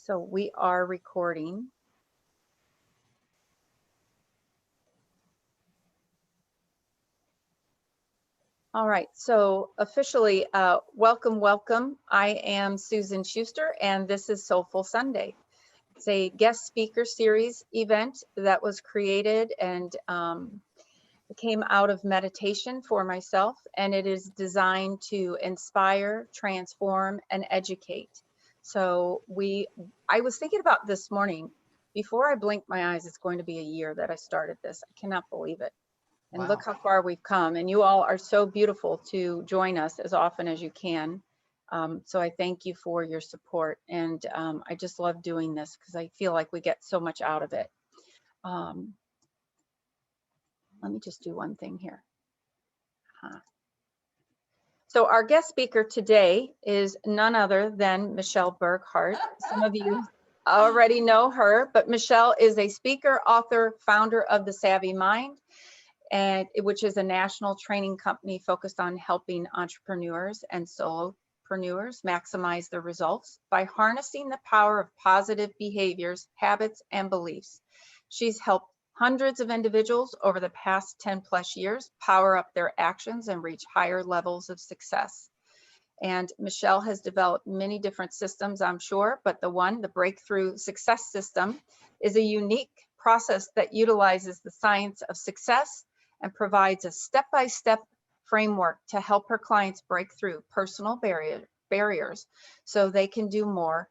So we are recording. All right, so officially, welcome. I am Susan Shuster, and this is Soulful Sunday. It's a guest speaker series event that was created and it came out of meditation for myself, and it is designed to inspire, transform, and educate. So I was thinking about this morning, before I blinked my eyes, it's going to be a year that I started this. I cannot believe it. And look Wow. how far we've come. And you all are so beautiful to join us as often as you can. So I thank you for your support. And I just love doing this because I feel like we get so much out of it. Let me just do one thing here. So our guest speaker today is none other than Michele Burghardt. Some of you already know her, but Michele is a speaker, author, founder of The Savvy Mind, which is a national training company focused on helping entrepreneurs and solopreneurs maximize their results by harnessing the power of positive behaviors, habits, and beliefs. She's helped hundreds of individuals over the past 10 plus years power up their actions and reach higher levels of success. And Michele has developed many different systems, I'm sure, but the breakthrough success system, is a unique process that utilizes the science of success and provides a step-by-step framework to help her clients break through personal barriers so they can do more,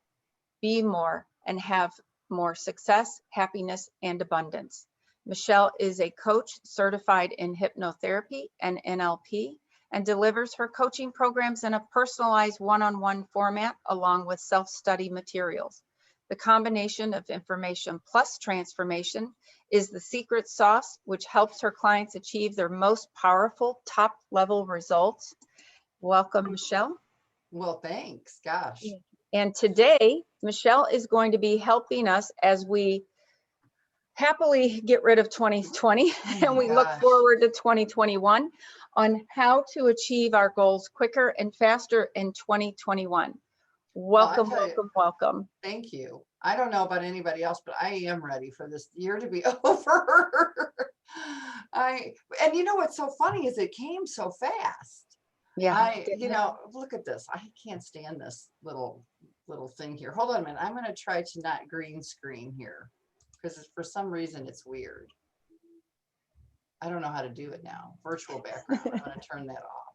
be more, and have more success, happiness, and abundance. Michele is a coach certified in hypnotherapy and NLP and delivers her coaching programs in a personalized one-on-one format along with self-study materials. The combination of information plus transformation is the secret sauce, which helps her clients achieve their most powerful top-level results. Welcome, Michele. Well, thanks. Gosh. And today, Michele is going to be helping us as we happily get rid of 2020 and we look forward to 2021 on how to achieve our goals quicker and faster in 2021. Welcome. Thank you. I don't know about anybody else, but I am ready for this year to be over. And you know what's so funny is it came so fast. Yeah. Look at this. I can't stand this little thing here. Hold on a minute. I'm going to try to not green screen here because for some reason it's weird. I don't know how to do it now. Virtual background. I'm going to turn that off.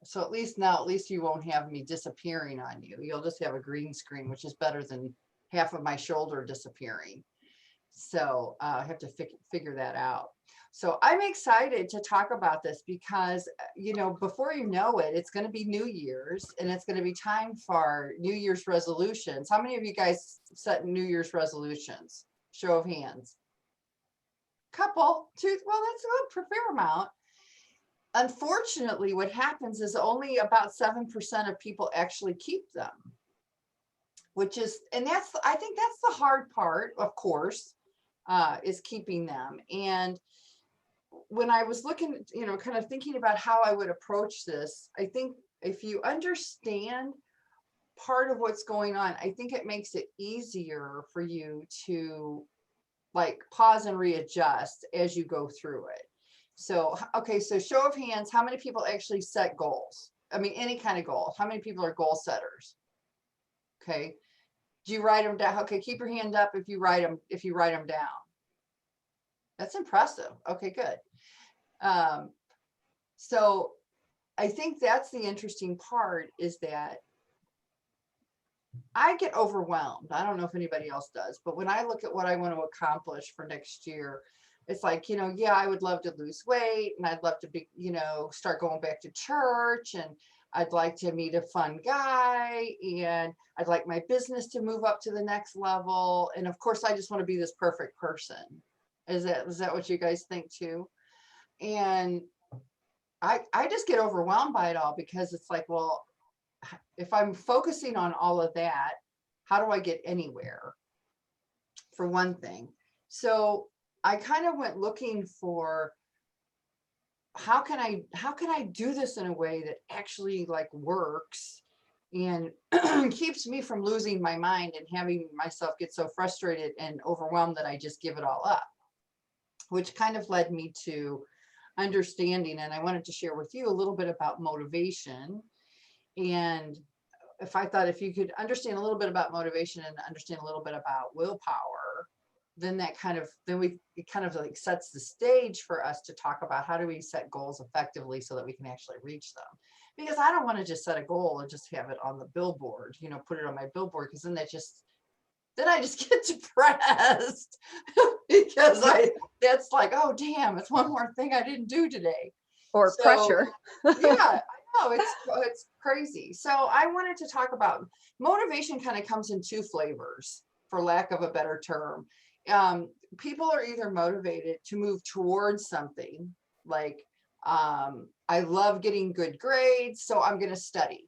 So at least you won't have me disappearing on you. You'll just have a green screen, which is better than half of my shoulder disappearing. So I have to figure that out. So I'm excited to talk about this because, before you know it, it's going to be New Year's and it's going to be time for New Year's resolutions. How many of you guys set New Year's resolutions? Show of hands. Couple, two, well, that's a fair amount. Unfortunately, what happens is only about 7% of people actually keep them, I think that's the hard part, of course, is keeping them. And when I was looking, kind of thinking about how I would approach this, I think if you understand part of what's going on, I think it makes it easier for you to pause and readjust as you go through it. So, okay, so show of hands, how many people actually set goals? I mean, any kind of goal. How many people are goal setters? Okay. Do you write them down? Okay, keep your hand up if you write them down. That's impressive. Okay, good. So I think that's the interesting part, is that I get overwhelmed. I don't know if anybody else does, but when I look at what I want to accomplish for next year, it's like, yeah, I would love to lose weight and I'd love to be, start going back to church, and I'd like to meet a fun guy, and I'd like my business to move up to the next level. And of course, I just want to be this perfect person. Is that what you guys think too? And I just get overwhelmed by it all, because it's like, well, if I'm focusing on all of that, how do I get anywhere, for one thing? So I kind of went looking for how can I do this in a way that actually works and keeps me from losing my mind and having myself get so frustrated and overwhelmed that I just give it all up, which kind of led me to understanding. And I wanted to share with you a little bit about motivation. And if you could understand a little bit about motivation and understand a little bit about willpower, then it kind of like sets the stage for us to talk about how do we set goals effectively so that we can actually reach them. Because I don't want to just set a goal and just have it on the billboard, put it on my billboard, because then I just get depressed because that's like, oh damn, it's one more thing I didn't do today. Or pressure. Yeah, I know, it's crazy. So I wanted to talk about motivation. Kind of comes in two flavors, for lack of a better term. People are either motivated to move towards something, like I love getting good grades, so I'm going to study.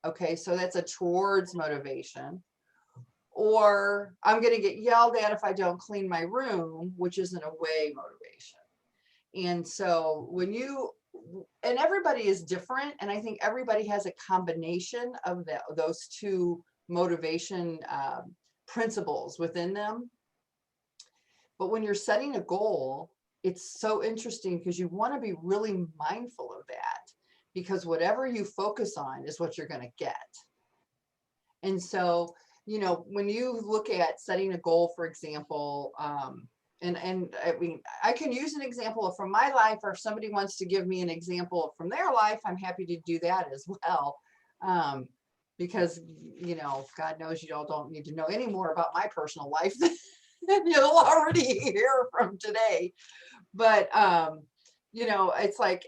Okay, so that's a towards motivation. Or I'm going to get yelled at if I don't clean my room, which is an away motivation. And so and everybody is different. And I think everybody has a combination of those two motivation principles within them. But when you're setting a goal, it's so interesting because you want to be really mindful of that, because whatever you focus on is what you're going to get. And so, when you look at setting a goal, for example, and I mean, I can use an example from my life, or if somebody wants to give me an example from their life, I'm happy to do that as well. Because, God knows you all don't need to know any more about my personal life than you'll already hear from today. But, it's like,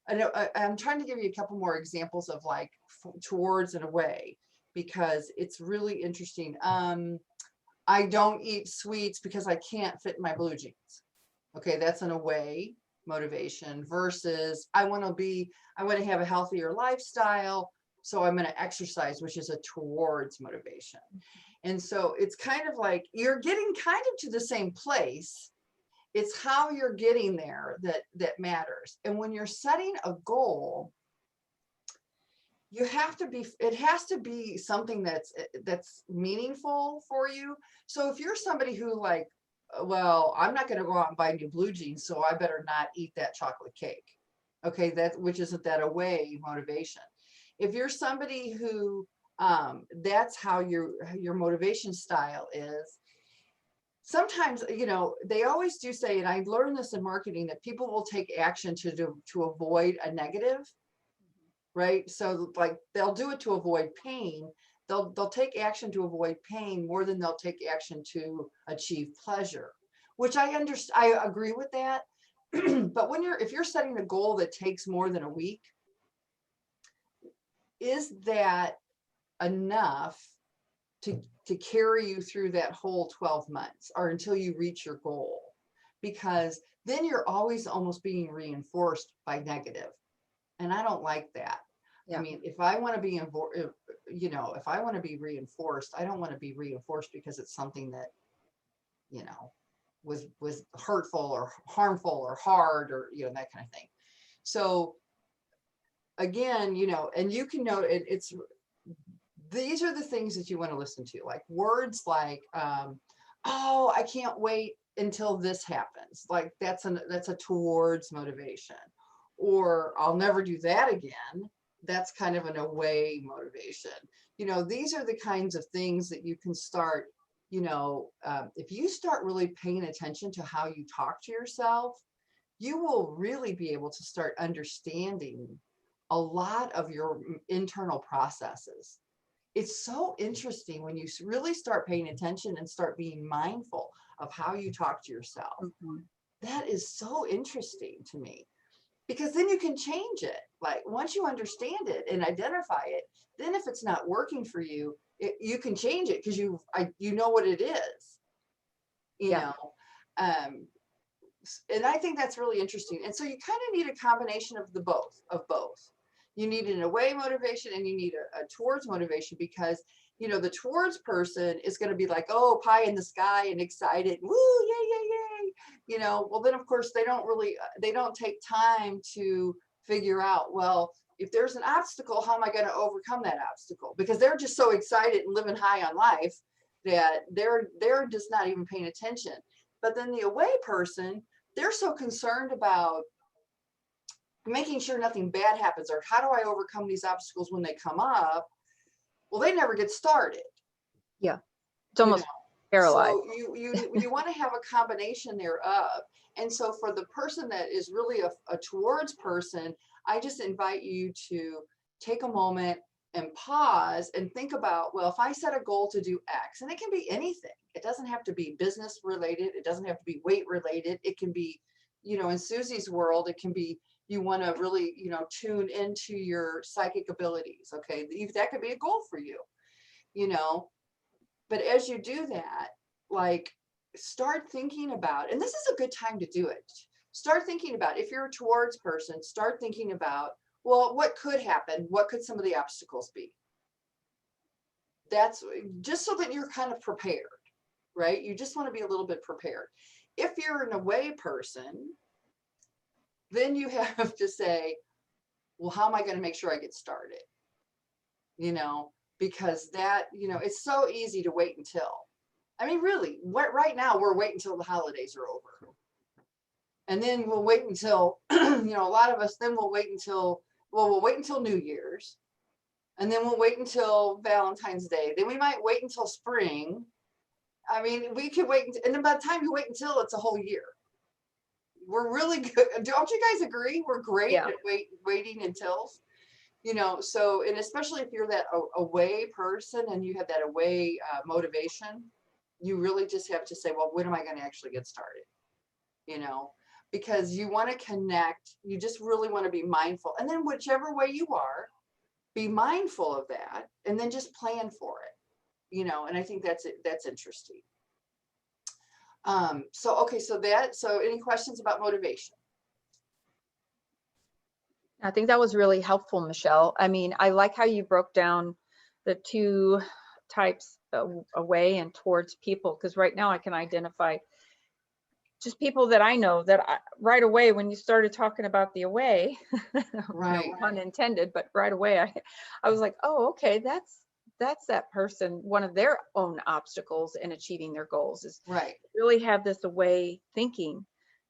I'm trying to give you a couple more examples of like towards and away, because it's really interesting. I don't eat sweets because I can't fit my blue jeans. Okay, that's an away motivation, versus I want to have a healthier lifestyle, so I'm going to exercise, which is a towards motivation. And so it's kind of like you're getting kind of to the same place. It's how you're getting there that matters. And when you're setting a goal, it has to be something that's meaningful for you. So if you're somebody who like, well, I'm not going to go out and buy new blue jeans, so I better not eat that chocolate cake. Okay, which isn't that away motivation. If you're somebody who that's how your motivation style is, sometimes, they always do say, and I learned this in marketing, that people will take action to avoid a negative. Right? So like they'll do it to avoid pain. They'll take action to avoid pain more than they'll take action to achieve pleasure, which I understand. I agree with that. But if you're setting a goal that takes more than a week, is that enough to carry you through that whole 12 months or until you reach your goal? Because then you're always almost being reinforced by negative. And I don't like that. Yeah. I mean, if I want to be, if I want to be reinforced, I don't want to be reinforced because it's something that, was hurtful or harmful or hard or, that kind of thing. So again, and you can know these are the things that you want to listen to, like words like, oh, I can't wait until this happens. Like that's a towards motivation. Or I'll never do that again. That's kind of an away motivation. These are the kinds of things that you can start, if you start really paying attention to how you talk to yourself, you will really be able to start understanding a lot of your internal processes. It's so interesting when you really start paying attention and start being mindful of how you talk to yourself. Mm-hmm. That is so interesting to me. Because then you can change it. Like once you understand it and identify it, then if it's not working for you, you can change it because you know what it is. You know, and I think that's really interesting. And so you kind of need a combination of both. You need an away motivation and you need a towards motivation, because the towards person is going to be like, oh, pie in the sky and excited, woo, yay, yay, yay. Well, then of course they don't take time to figure out, well, if there's an obstacle, how am I going to overcome that obstacle? Because they're just so excited and living high on life that they're just not even paying attention. But then the away person, they're so concerned about making sure nothing bad happens, or how do I overcome these obstacles when they come up? Well, they never get started. Yeah. It's almost paralyzed. So you want to have a combination thereof. And so for the person that is really a towards person, I just invite you to take a moment and pause and think about, well, if I set a goal to do X, and it can be anything, it doesn't have to be business related, it doesn't have to be weight related, it can be, in Susie's world, it can be, you want to really, tune into your psychic abilities. Okay. That could be a goal for you, but as you do that, like, start thinking about, and this is a good time to do it. Start thinking about, if you're a towards person, start thinking about, well, what could happen? What could some of the obstacles be? That's just so that you're kind of prepared, right? You just want to be a little bit prepared. If you're an away person, then you have to say, well, how am I going to make sure I get started? Because that, it's so easy to wait until. I mean, really, right now we're waiting until the holidays are over. And then we'll wait until, a lot of us, then we'll wait until New Year's. And then we'll wait until Valentine's Day. Then we might wait until spring. I mean, we could wait. And then by the time you wait until, it's a whole year. We're really good. Don't you guys agree? We're great at waiting until, so, and especially if you're that away person and you have that away motivation, you really just have to say, well, when am I going to actually get started? Because you want to connect, you just really want to be mindful. And then whichever way you are, be mindful of that and then just plan for it, and I think that's interesting. So any questions about motivation? I think that was really helpful, Michele. I mean, I like how you broke down the two types, away and towards people, because right now I can identify just people that I know that right away, when you started talking about the away, Right. no pun intended, but right away I was like, oh, okay, that's that person, one of their own obstacles in achieving their goals is Right. really have this away thinking.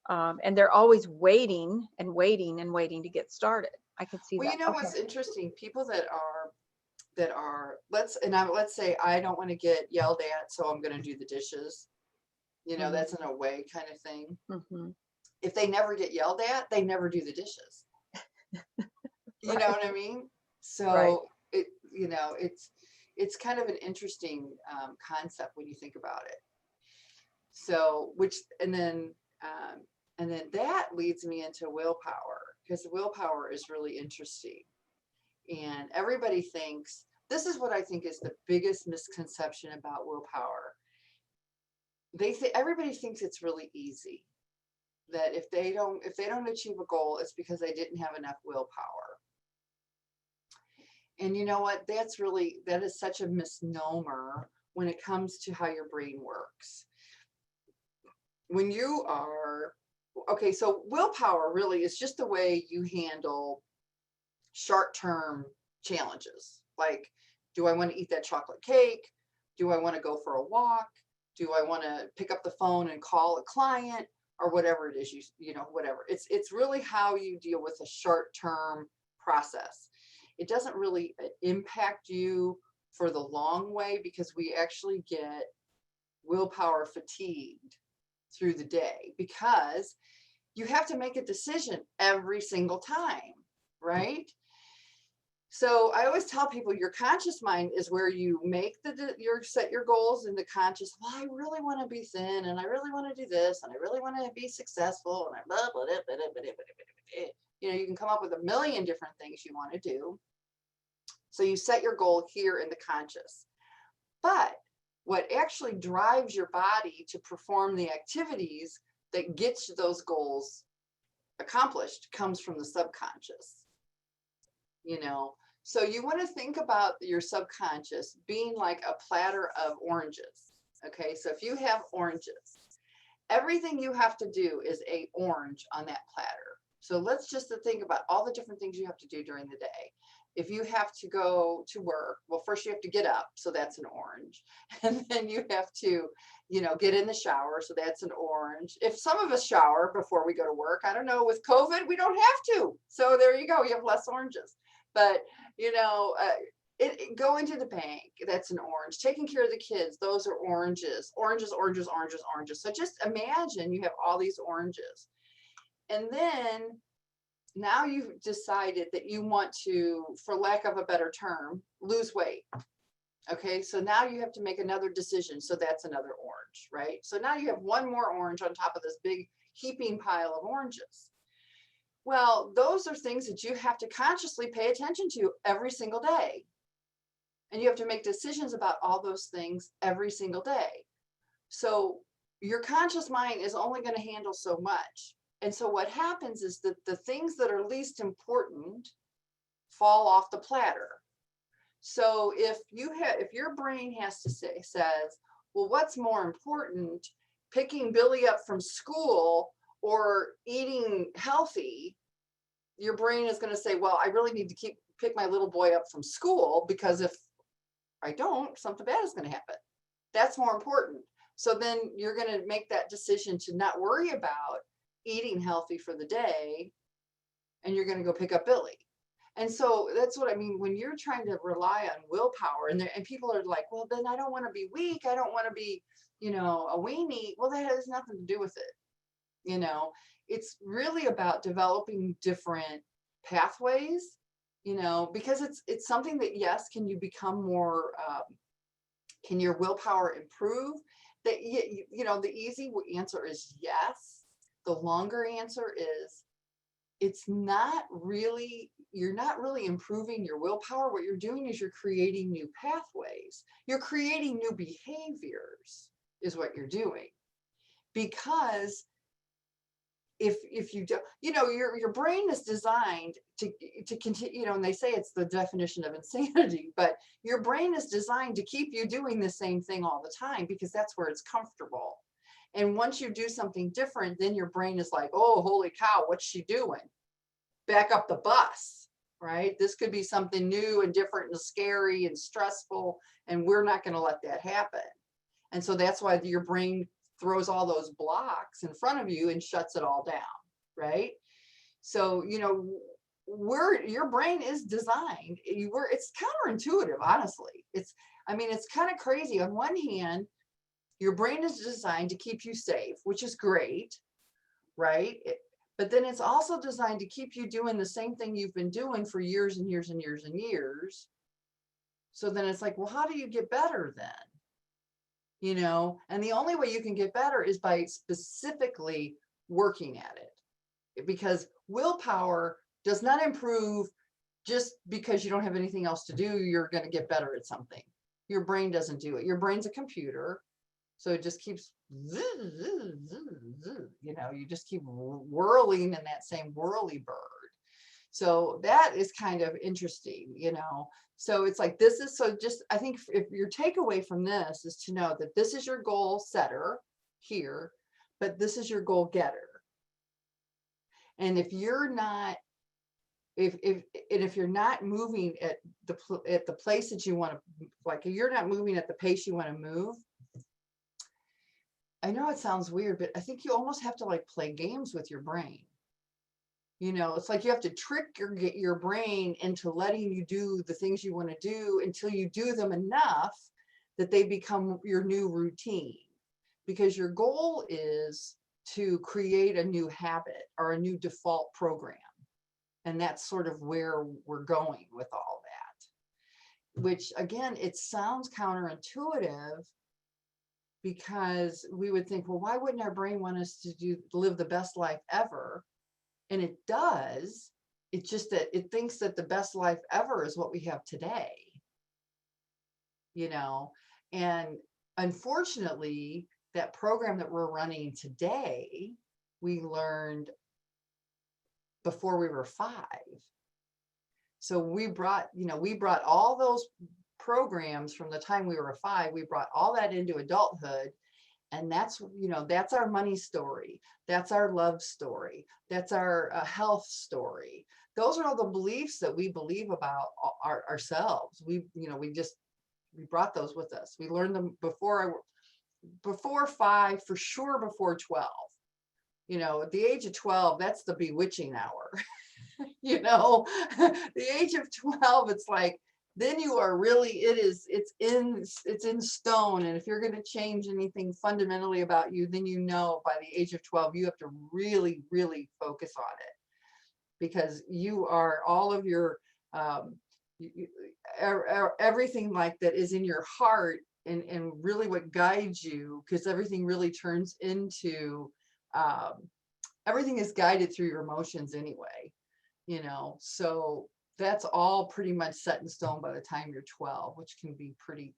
And they're always waiting and waiting and waiting to get started. I could see that. What's interesting, people that are let's say I don't want to get yelled at, so I'm going to do the dishes. That's an away kind of thing. Mm-hmm. If they never get yelled at, they never do the dishes. You know what I mean? So it's kind of an interesting concept when you think about it. So and then that leads me into willpower, because willpower is really interesting. And everybody thinks, this is what I think is the biggest misconception about willpower. Everybody thinks it's really easy, that if they don't achieve a goal, it's because they didn't have enough willpower. And you know what? That is such a misnomer when it comes to how your brain works. When you are, so willpower really is just the way you handle short-term challenges. Like, do I want to eat that chocolate cake? Do I want to go for a walk? Do I want to pick up the phone and call a client, or whatever it is, whatever. It's really how you deal with a short-term process. It doesn't really impact you for the long way, because we actually get willpower fatigued through the day, because you have to make a decision every single time, right? So I always tell people, your conscious mind is where you make set your goals in the conscious. Well, I really want to be thin, and I really want to do this, and I really want to be successful, and I blah, blah, blah, blah, blah, blah, blah. You can come up with a million different things you want to do. So you set your goal here in the conscious. But what actually drives your body to perform the activities that gets those goals accomplished comes from the subconscious. So you want to think about your subconscious being like a platter of oranges. Okay, so if you have oranges, everything you have to do is an orange on that platter. So let's just think about all the different things you have to do during the day. If you have to go to work, well, first you have to get up, so that's an orange. And then you have to, get in the shower, so that's an orange. If some of us shower before we go to work, I don't know, with COVID, we don't have to. So there you go, you have less oranges. But, going to the bank, that's an orange. Taking care of the kids, those are oranges. Oranges, oranges, oranges, oranges. So just imagine you have all these oranges. And then now you've decided that you want to, for lack of a better term, lose weight. Okay, so now you have to make another decision. So that's another orange, right? So now you have one more orange on top of this big heaping pile of oranges. Well, those are things that you have to consciously pay attention to every single day. And you have to make decisions about all those things every single day. So your conscious mind is only going to handle so much. And so what happens is that the things that are least important fall off the platter. So if your brain says, well, what's more important, picking Billy up from school or eating healthy, your brain is going to say, well, I really need to pick my little boy up from school, because if I don't, something bad is going to happen. That's more important. So then you're going to make that decision to not worry about eating healthy for the day, and you're going to go pick up Billy. And so that's what I mean when you're trying to rely on willpower, and people are like, well, then I don't want to be weak. I don't want to be, a weenie. Well, that has nothing to do with it. It's really about developing different pathways, because it's something that, yes, can you become more, can your willpower improve? That, the easy answer is yes. The longer answer is, you're not really improving your willpower. What you're doing is you're creating new pathways. You're creating new behaviors is what you're doing. Because if you don't, your brain is designed to continue, and they say it's the definition of insanity, but your brain is designed to keep you doing the same thing all the time, because that's where it's comfortable. And once you do something different, then your brain is like, oh, holy cow, what's she doing? Back up the bus, right? This could be something new and different and scary and stressful, and we're not going to let that happen. And so that's why your brain throws all those blocks in front of you and shuts it all down, right? So, your brain is designed, it's counterintuitive, honestly. It's kind of crazy. On one hand, your brain is designed to keep you safe, which is great, right? But then it's also designed to keep you doing the same thing you've been doing for years and years and years and years. So then it's like, well, how do you get better then? And the only way you can get better is by specifically working at it, because willpower does not improve just because you don't have anything else to do. You're going to get better at something. Your brain doesn't do it. Your brain's a computer. So it just keeps, you just keep whirling in that same whirly bird. So that is kind of interesting, So it's like, I think if your takeaway from this is to know that this is your goal setter here, but this is your goal getter. And if you're not, if you're not moving at the place that you want to, like, if you're not moving at the pace you want to move, I know it sounds weird, but I think you almost have to like play games with your brain. It's like you have to trick your brain into letting you do the things you want to do until you do them enough that they become your new routine. Because your goal is to create a new habit or a new default program. And that's sort of where we're going with all that. Which, again, it sounds counterintuitive, because we would think, well, why wouldn't our brain want us to live the best life ever? And it does. It's just that it thinks that the best life ever is what we have today. And unfortunately, that program that we're running today, we learned before we were 5. So we brought all those programs from the time we were 5, we brought all that into adulthood, And that's, that's our money story. That's our love story. That's our health story. Those are all the beliefs that we believe about ourselves. We brought those with us. We learned them before 5, for sure before 12. At the age of 12, that's the bewitching hour. The age of 12, it's like, then you are really, it's in stone. And if you're going to change anything fundamentally about you, then by the age of 12, you have to really, really focus on it, because you are all of your, everything like that is in your heart, and really what guides you, because everything really turns into, everything is guided through your emotions anyway, so that's all pretty much set in stone by the time you're 12, which can be pretty,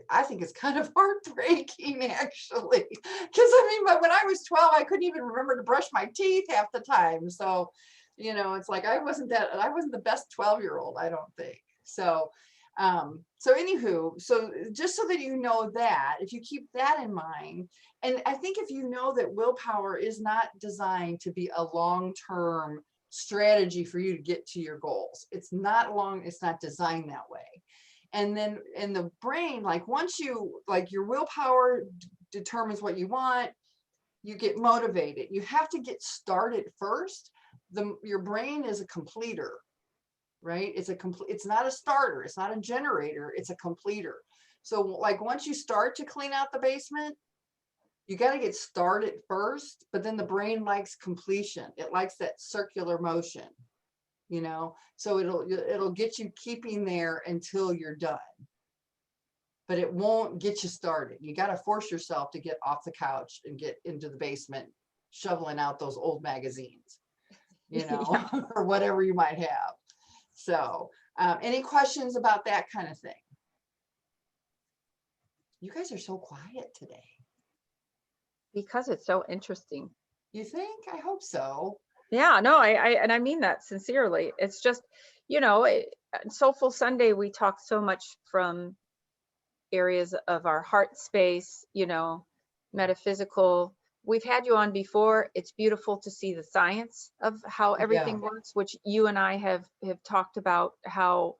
I think it's kind of heartbreaking, actually, because but when I was 12, I couldn't even remember to brush my teeth half the time. So, it's like, I wasn't the best 12-year-old, I don't think. So, anywho, so just so that that, if you keep that in mind, and I think if that willpower is not designed to be a long-term strategy for you to get to your goals. It's not designed that way. And then in the brain, like once your willpower determines what you want, you get motivated. You have to get started first. Your brain is a completer, right? It's not a starter. It's not a generator. It's a completer. So like once you start to clean out the basement, you got to get started first, but then the brain likes completion. It likes that circular motion, so it'll get you keeping there until you're done, but it won't get you started. You got to force yourself to get off the couch and get into the basement, shoveling out those old magazines, Yeah. or whatever you might have. So, any questions about that kind of thing? You guys are so quiet today. Because it's so interesting. You think? I hope so. Yeah, no, I mean that sincerely. It's just, Soulful Sunday, we talk so much from areas of our heart space, metaphysical. We've had you on before. It's beautiful to see the science of how everything works, which you and I have talked about, how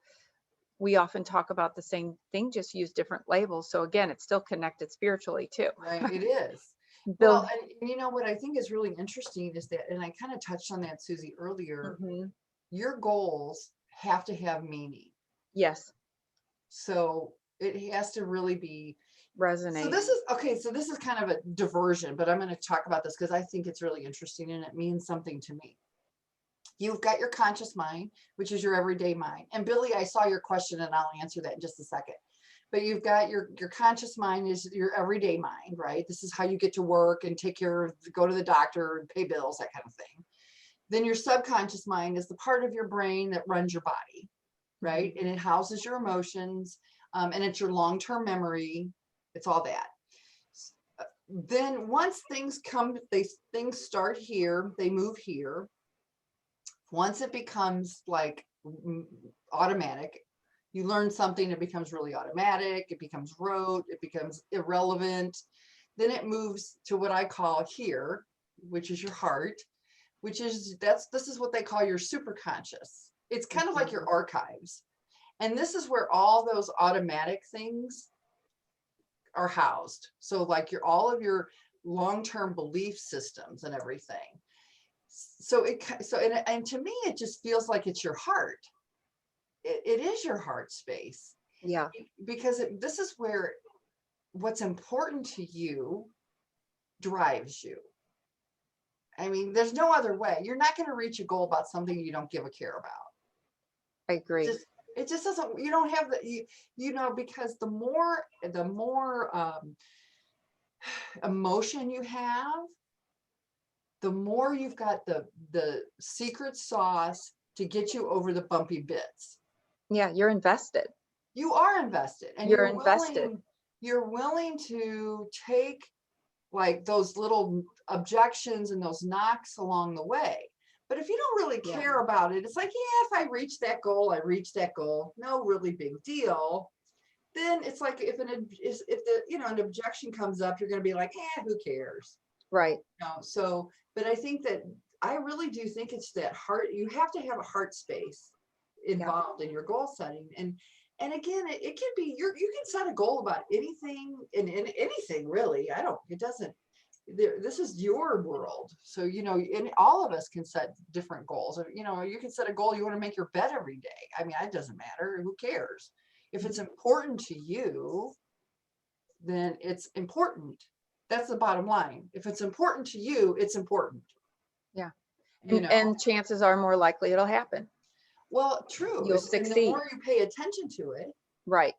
we often talk about the same thing, just use different labels. So again, it's still connected spiritually too. Right, it is. Build. Well, and what I think is really interesting is that, and I kind of touched on that, Susie, earlier, your goals have to have meaning. Yes. So it has to really be resonate. So this is kind of a diversion, but I'm going to talk about this because I think it's really interesting and it means something to me. You've got your conscious mind, which is your everyday mind. And Billy, I saw your question and I'll answer that in just a second. But you've got your conscious mind is your everyday mind, right? This is how you get to work and go to the doctor and pay bills, that kind of thing. Then your subconscious mind is the part of your brain that runs your body, right? And it houses your emotions, and it's your long-term memory. It's all that. Then once things start here, they move here. Once it becomes like automatic, you learn something, it becomes really automatic, it becomes rote, it becomes irrelevant. Then it moves to what I call here, which is your heart, this is what they call your superconscious. It's kind of like your archives. And this is where all those automatic things are housed. So like all of your long-term belief systems and everything. And to me, it just feels like it's your heart. It is your heart space. Yeah. Because this is where what's important to you drives you. I mean, there's no other way. You're not going to reach a goal about something you don't give a care about. I agree. It just doesn't, you don't have because the more emotion you have, the more you've got the secret sauce to get you over the bumpy bits. Yeah, you're invested. You are invested, and you're invested. You're willing to take like those little objections and those knocks along the way. But if you don't really care about it, it's like, yeah, if I reach that goal, I reach that goal. No really big deal. then it's like if an objection comes up, you're going to be like, who cares? Right. So, but I think that I really do think it's that heart. You have to have a heart space involved in your goal setting. And again, it can be you can set a goal about anything and anything really. This is your world. So, and all of us can set different goals. You can set a goal, you want to make your bed every day. I mean, it doesn't matter. Who cares? If it's important to you, then it's important. That's the bottom line. If it's important to you, it's important. Yeah. And chances are more likely it'll happen. Well, true. You'll And succeed. the more you pay attention to it, right.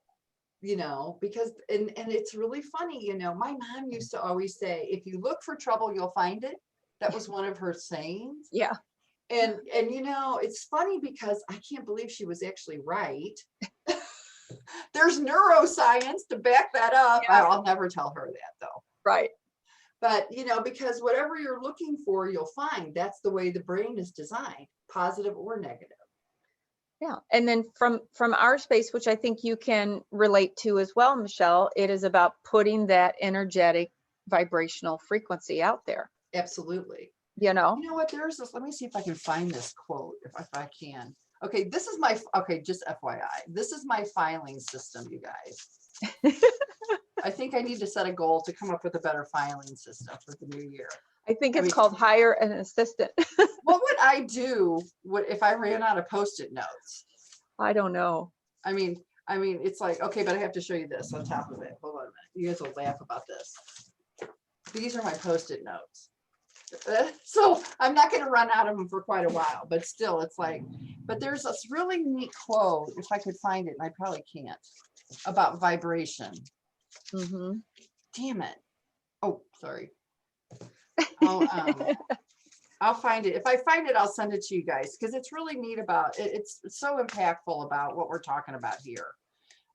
Because and it's really funny, my mom used to always say, if you look for trouble, you'll find it. That was one of her sayings. Yeah. And it's funny because I can't believe she was actually right. There's neuroscience to back that up. Yeah. I'll never tell her that though. Right. But, because whatever you're looking for, you'll find. That's the way the brain is designed, positive or negative. Yeah. And then from our space, which I think you can relate to as well, Michele, it is about putting that energetic vibrational frequency out there. Absolutely. You know what? There's this. Let me see if I can find this quote, if I can. Okay, just FYI, this is my filing system, you guys. I think I need to set a goal to come up with a better filing system for the new year. I think it's called hire an assistant. What would I do if I ran out of Post-it notes? I don't know. I mean, it's like, okay, but I have to show you this on top of it. Hold on a minute. You guys will laugh about this. These are my Post-it notes. So I'm not going to run out of them for quite a while, but still it's like, but there's this really neat quote, if I could find it, and I probably can't, about vibration. Mm-hmm. Damn it. Oh, sorry. I'll find it. If I find it, I'll send it to you guys, because it's really neat about it. It's so impactful about what we're talking about here.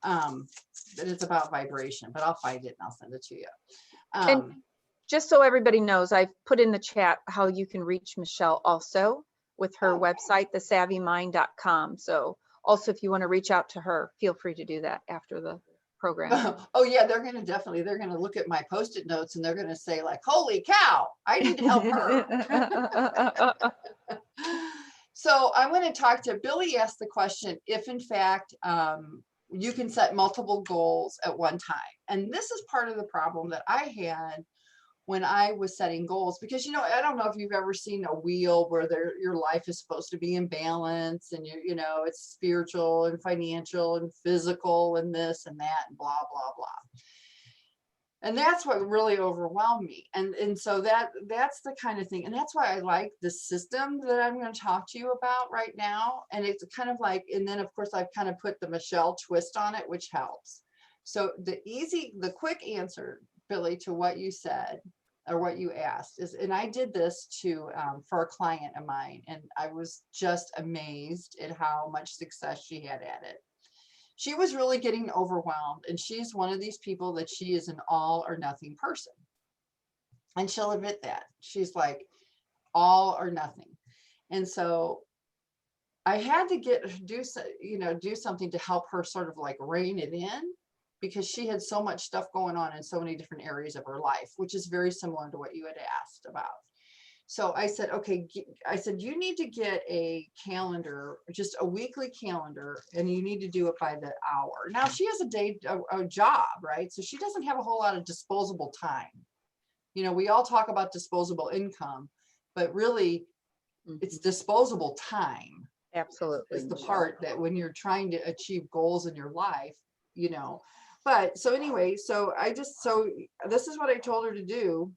That it's about vibration, but I'll find it and I'll send it to you. And just so everybody knows, I've put in the chat how you can reach Michele also with her website, thesavvymind.com. So also, if you want to reach out to her, feel free to do that after the program. Oh yeah, they're going to look at my Post-it notes and they're going to say like, holy cow, I need to help her. So I want to talk to Billy. Asked the question, if in fact, you can set multiple goals at one time. And this is part of the problem that I had when I was setting goals, because, I don't know if you've ever seen a wheel where your life is supposed to be in balance, and it's spiritual and financial and physical and this and that and blah, blah, blah. And that's what really overwhelmed me. And so that's the kind of thing. And that's why I like the system that I'm going to talk to you about right now. And it's kind of like, and then of course I've kind of put the Michele twist on it, which helps. So the quick answer, Billy, to what you said or what you asked is, and I did this for a client of mine, and I was just amazed at how much success she had at it. She was really getting overwhelmed, and she's one of these people that she is an all or nothing person. And she'll admit that. She's like all or nothing. And so I had to do something to help her sort of like rein it in, because she had so much stuff going on in so many different areas of her life, which is very similar to what you had asked about. So I said, okay, you need to get a calendar, just a weekly calendar, and you need to do it by the hour. Now she has a job, right? So she doesn't have a whole lot of disposable time. We all talk about disposable income, but really it's disposable time. Absolutely. Is the part that when you're trying to achieve goals in your life, but so anyway, so this is what I told her to do.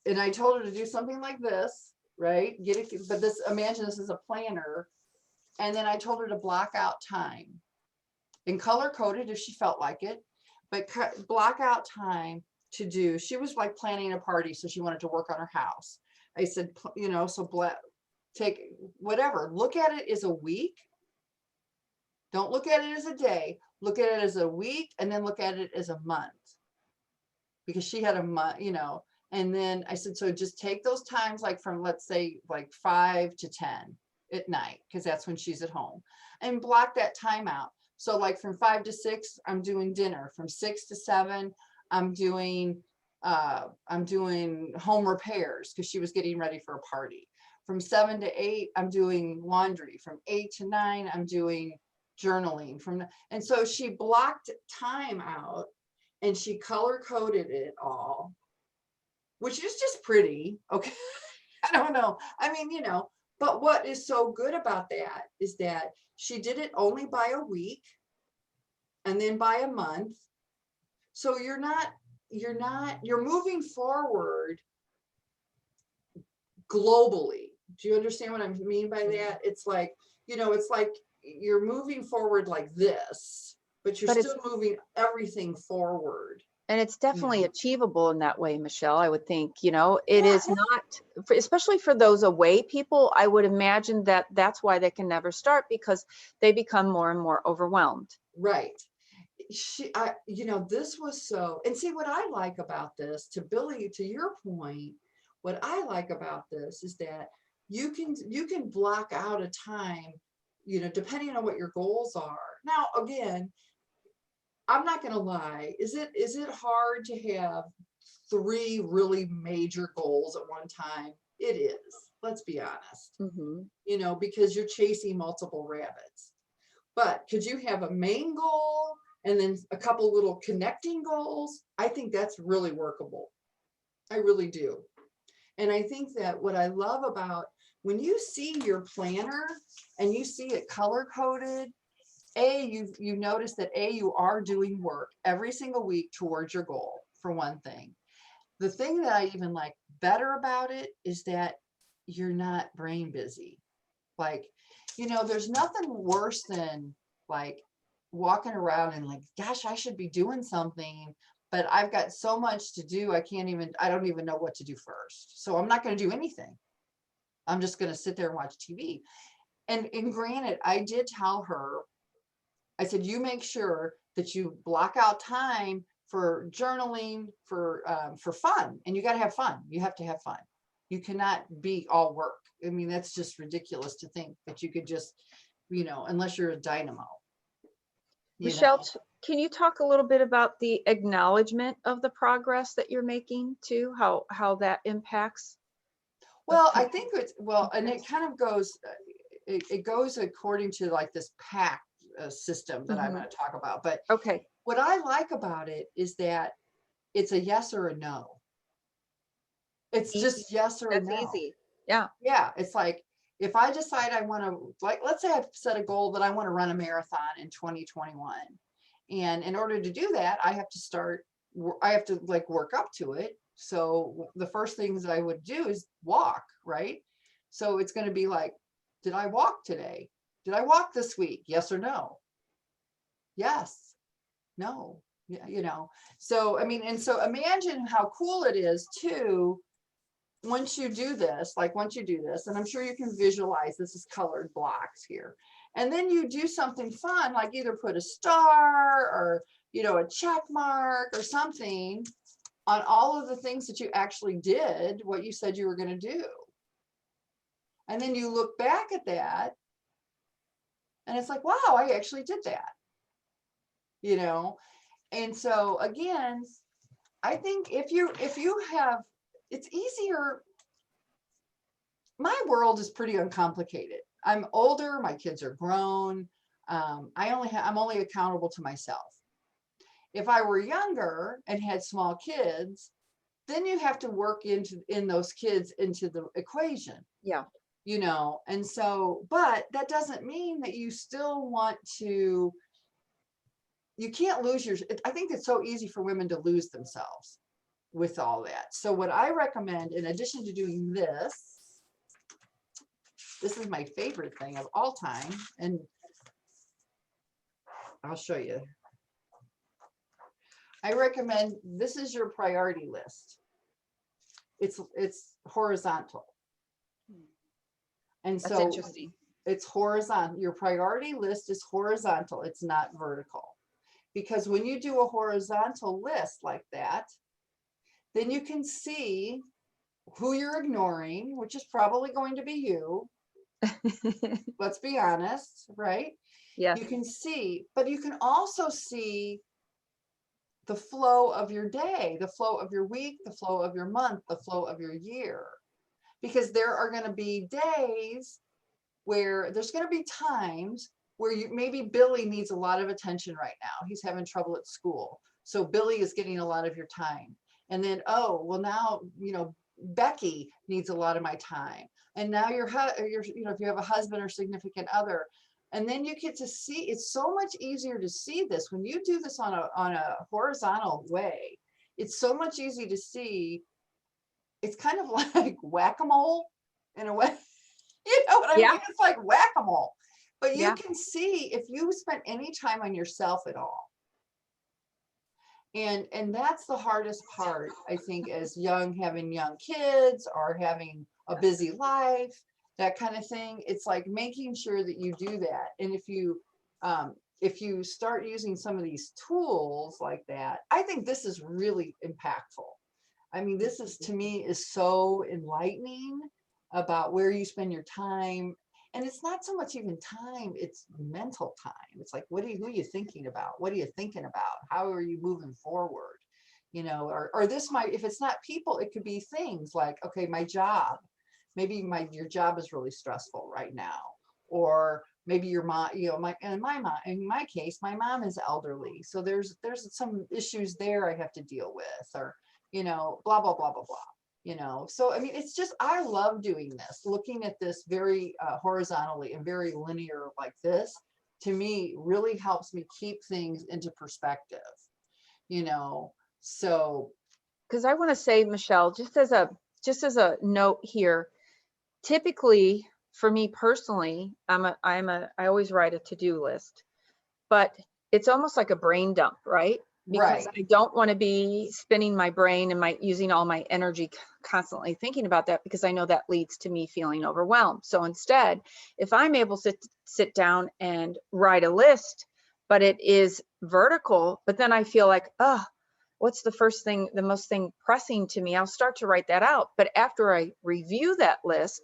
And I told her to do something like this, right? Imagine this is a planner. And then I told her to block out time and color code it if she felt like it, but block out time to do. She was like planning a party, so she wanted to work on her house. I said, take whatever, look at it as a week. Don't look at it as a day. Look at it as a week, and then look at it as a month, because she had a month, And then I said, so just take those times, like from, let's say, like 5 to 10 at night, because that's when she's at home, and block that time out. So like from 5 to 6, I'm doing dinner. From 6 to 7, I'm doing home repairs because she was getting ready for a party. From 7 to 8, I'm doing laundry. From 8 to 9, I'm doing journaling. And so she blocked time out and she color coded it all, which is just pretty. Okay. I don't know. I mean, but what is so good about that is that she did it only by a week and then by a month. So you're moving forward globally. Do you understand what I mean by that? It's like, it's like you're moving forward like this, but you're still moving everything forward. And it's definitely achievable in that way, Michele. I would think, it is not, especially for those away people, I would imagine that that's why they can never start, because they become more and more overwhelmed. Right. This was so, and see what I like about this, to Billy, to your point, what I like about this is that you can block out a time, depending on what your goals are. Now, again, I'm not going to lie. Is it hard to have 3 really major goals at one time? It is. Let's be honest. Because you're chasing multiple rabbits. But could you have a main goal and then a couple little connecting goals? I think that's really workable. I really do. And I think that what I love about when you see your planner and you see it color coded, you notice that you are doing work every single week towards your goal, for one thing. The thing that I even like better about it is that you're not brain busy. Like, there's nothing worse than like walking around and like, gosh, I should be doing something, but I've got so much to do. I don't even know what to do first. So I'm not going to do anything. I'm just going to sit there and watch TV. And granted, I did tell her, I said, you make sure that you block out time for journaling, for fun, and you got to have fun. You have to have fun. You cannot be all work. I mean, that's just ridiculous to think that you could just, unless you're a dynamo. Michele, can you talk a little bit about the acknowledgement of the progress that you're making too? How that impacts? Well, I think and it kind of goes, it goes according to like this pack system that I'm going to talk about. But okay, what I like about it is that it's a yes or a no. It's just yes or a no. That's easy. Yeah. Yeah. It's like, if I decide I want to, like, let's say I've set a goal that I want to run a marathon in 2021. And in order to do that, I have to like work up to it. So the first things I would do is walk, right? So it's going to be like, did I walk today? Did I walk this week? Yes or no? Yes. No. Yeah, So, I mean, and so imagine how cool it is too, once you do this, and I'm sure you can visualize this is colored blocks here. And then you do something fun, like either put a star or, a check mark or something on all of the things that you actually did, what you said you were going to do. And then you look back at that and it's like, wow, I actually did that, And so again, I think if you have, it's easier. My world is pretty uncomplicated. I'm older, my kids are grown. I'm only accountable to myself. If I were younger and had small kids, then you have to work in those kids into the equation. Yeah. And so, but that doesn't mean that you still want to, you can't lose I think it's so easy for women to lose themselves with all that. So what I recommend, in addition to doing this is my favorite thing of all time. And I'll show you. I recommend, this is your priority list. It's horizontal. And That's so interesting. It's horizontal. Your priority list is horizontal. It's not vertical. Because when you do a horizontal list like that, then you can see who you're ignoring, which is probably going to be you. Let's be honest, right? Yes. You can see, but you can also see the flow of your day, the flow of your week, the flow of your month, the flow of your year. Because there are going to be days where there's going to be times where maybe Billy needs a lot of attention right now. He's having trouble at school. So Billy is getting a lot of your time. And then, oh, well now, Becky needs a lot of my time. And now if you have a husband or significant other, and then you get to see, it's so much easier to see this when you do this on a horizontal way. It's so much easier to see. It's kind of like whack-a-mole in a way. You know what I mean? It's like whack-a-mole. But you can see if you spent any time on yourself at all. And that's the hardest part, I think, as having young kids or having a busy life, that kind of thing. It's like making sure that you do that. And if you start using some of these tools like that, I think this is really impactful. I mean, this is, to me, is so enlightening about where you spend your time. And it's not so much even time, it's mental time. It's like, who are you thinking about? What are you thinking about? How are you moving forward? Or this might, if it's not people, it could be things like, okay, my job, maybe your job is really stressful right now. Or maybe your mom, in my case, my mom is elderly. So there's some issues there I have to deal with, or, blah, blah, blah, blah, blah. So I mean, it's just, I love doing this, looking at this very horizontally and very linear like this, to me, really helps me keep things into perspective, so. Because I want to say, Michele, just as a note here, typically for me personally, I always write a to-do list, but it's almost like a brain dump, right? Because I don't want to be spinning my brain and using all my energy constantly thinking about that, because I know that leads to me feeling overwhelmed. So instead, if I'm able to sit down and write a list, but it is vertical, but then I feel like, oh, what's the most thing pressing to me? I'll start to write that out. But after I review that list,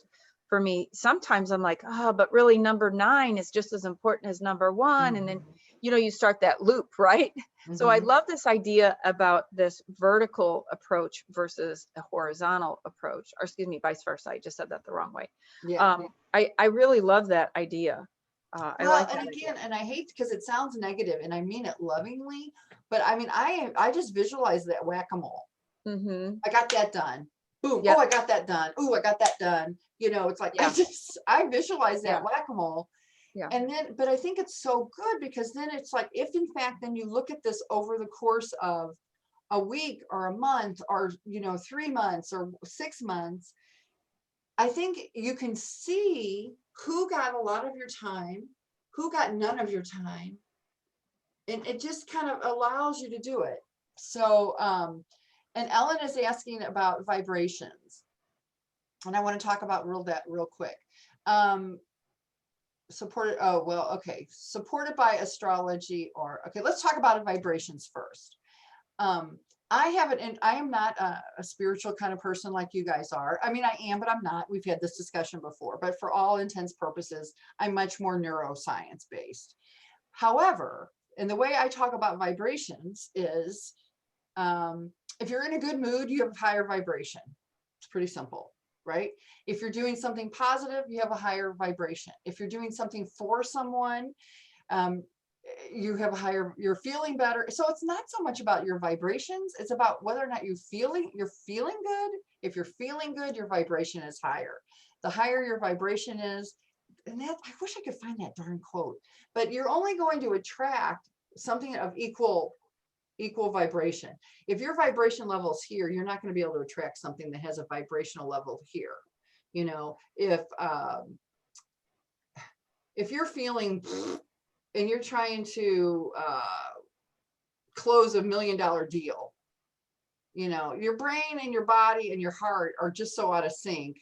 for me, sometimes I'm like, oh, but really number 9 is just as important as number 1. And then, you start that loop, right? So I love this idea about this vertical approach versus a horizontal approach, or excuse me, vice versa. I just said that the wrong way. I really love that idea. I like that again, and I hate, because it sounds negative and I mean it lovingly, but I mean, I just visualize that whack-a-mole. I got that done. Boom. Oh, I got that done. Oh, I got that done. It's like, I visualize that whack-a-mole. And then, but I think it's so good, because then it's like, if in fact, then you look at this over the course of a week or a month or, 3 months or 6 months, I think you can see who got a lot of your time, who got none of your time. And it just kind of allows you to do it. So, and Ellen is asking about vibrations. And I want to talk about that real quick. Supported by astrology, okay, let's talk about vibrations first. I am not a spiritual kind of person like you guys are. I mean, I am, but I'm not. We've had this discussion before, but for all intents purposes, I'm much more neuroscience based. However, and the way I talk about vibrations is, if you're in a good mood, you have higher vibration. It's pretty simple, right? If you're doing something positive, you have a higher vibration. If you're doing something for someone, you have you're feeling better. So it's not so much about your vibrations, it's about whether or not you're feeling good. If you're feeling good, your vibration is higher. The higher your vibration is, and I wish I could find that darn quote, but you're only going to attract something of equal vibration. If your vibration level is here, you're not going to be able to attract something that has a vibrational level here. If you're feeling and you're trying to close $1 million deal, your brain and your body and your heart are just so out of sync,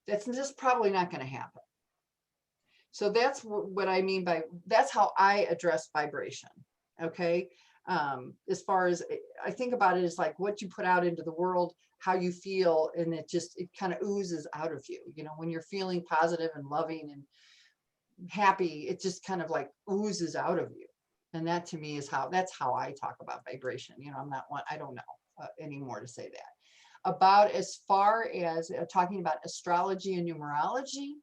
that's just probably not going to happen. So that's what I mean by, that's how I address vibration. Okay. As far as I think about it, is like what you put out into the world, how you feel, and it kind of oozes out of you, when you're feeling positive and loving and happy. It just kind of like oozes out of you. And that to me is that's how I talk about vibration. You know, I'm not one, I don't know anymore to say that. About as far as talking about astrology and numerology,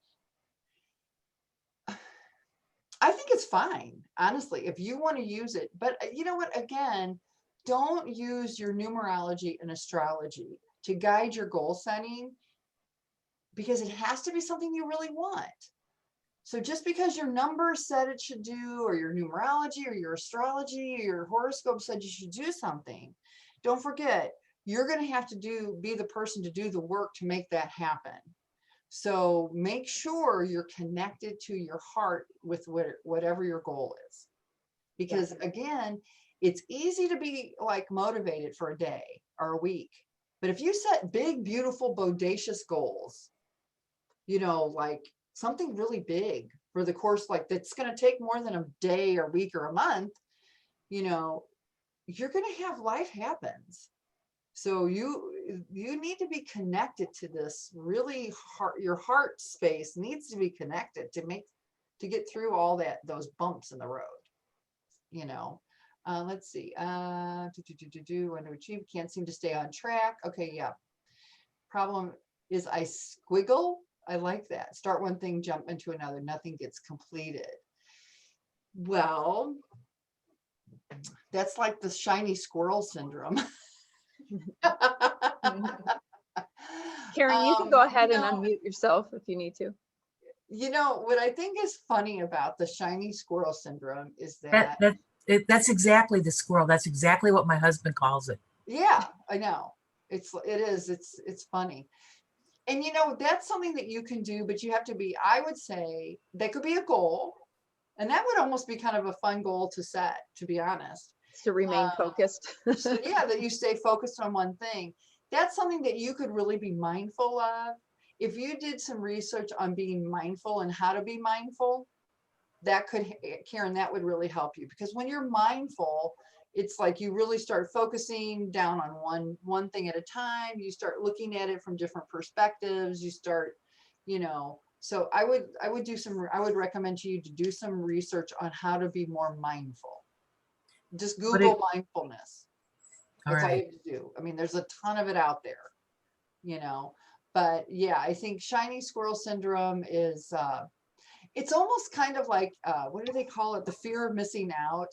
I think it's fine, honestly, if you want to use it. But you know what, again, don't use your numerology and astrology to guide your goal setting, because it has to be something you really want. So just because your number said it should do, or your numerology or your astrology or your horoscope said you should do something, don't forget, you're going to have to be the person to do the work to make that happen. So make sure you're connected to your heart with whatever your goal is. Because again, it's easy to be like motivated for a day or a week. But if you set big, beautiful, bodacious goals, you know, like something really big for the course, like that's going to take more than a day or week or a month, you know, you're going to have life happens. So you need to be connected to this really your heart space needs to be connected to get through all those bumps in the road, you know. Let's see, want to achieve, can't seem to stay on track. Okay, yeah. Problem is I squiggle. I like that. Start one thing, jump into another, nothing gets completed. Well, that's like the shiny squirrel syndrome. Karen, you can go ahead and know, unmute yourself if you need to. You know, what I think is funny about the shiny squirrel syndrome is that's exactly the squirrel. That's exactly what my husband calls it. yeah, I know. It's funny. And you know, that's something that you can do, but you have to be, I would say that could be a goal. And that would almost be kind of a fun goal to set, to be honest. To remain focused. So yeah, that you stay focused on one thing. That's something that you could really be mindful of. If you did some research on being mindful and how to be mindful, that could, Karen, that would really help you, because when you're mindful, it's like you really start focusing down on one thing at a time. You start looking at it from different perspectives. You start, you know, so I would recommend to you to do some research on how to be more mindful. Just Google mindfulness. That's all you have to do. I mean, there's a ton of it out there, you know, but yeah, I think shiny squirrel syndrome is, it's almost kind of like, what do they call it? The fear of missing out.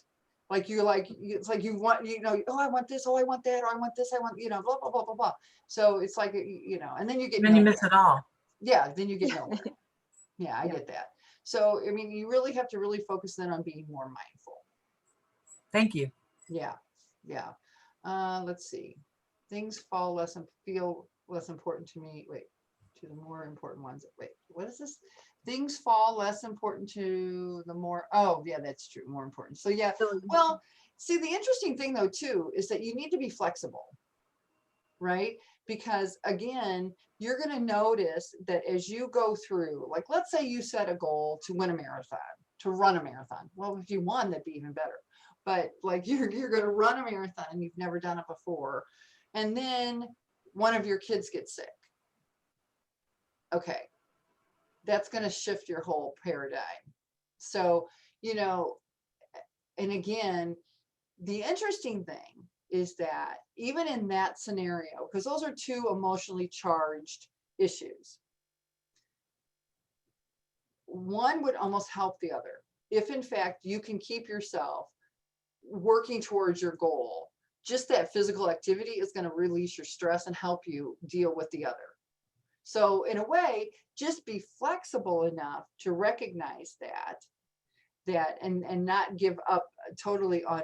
Like it's like you want, you know, oh, I want this, oh, I want that, or I want this, I want, you know, blah, blah, blah, blah, blah. So it's like, you know, and then you get Then you miss it all. Yeah, then you get nowhere. Yeah, I get that. So, I mean, you really have to really focus then on being more mindful. Thank you. Yeah, yeah. Let's see. Things feel less important to me. Wait, to the more important ones. Wait, what is this? Things fall less important to the more, oh yeah, that's true, more important. So yeah, well, see, the interesting thing though too is that you need to be flexible, right? Because again, you're going to notice that as you go through, like, let's say you set a goal to win a marathon, to run a marathon. Well, if you won, that'd be even better. But like you're going to run a marathon and you've never done it before, and then one of your kids gets sick. Okay, that's going to shift your whole paradigm. So, you know, and again, the interesting thing is that even in that scenario, because those are two emotionally charged issues, one would almost help the other. If in fact you can keep yourself working towards your goal, just that physical activity is going to release your stress and help you deal with the other. So in a way, just be flexible enough to recognize that and not give up totally on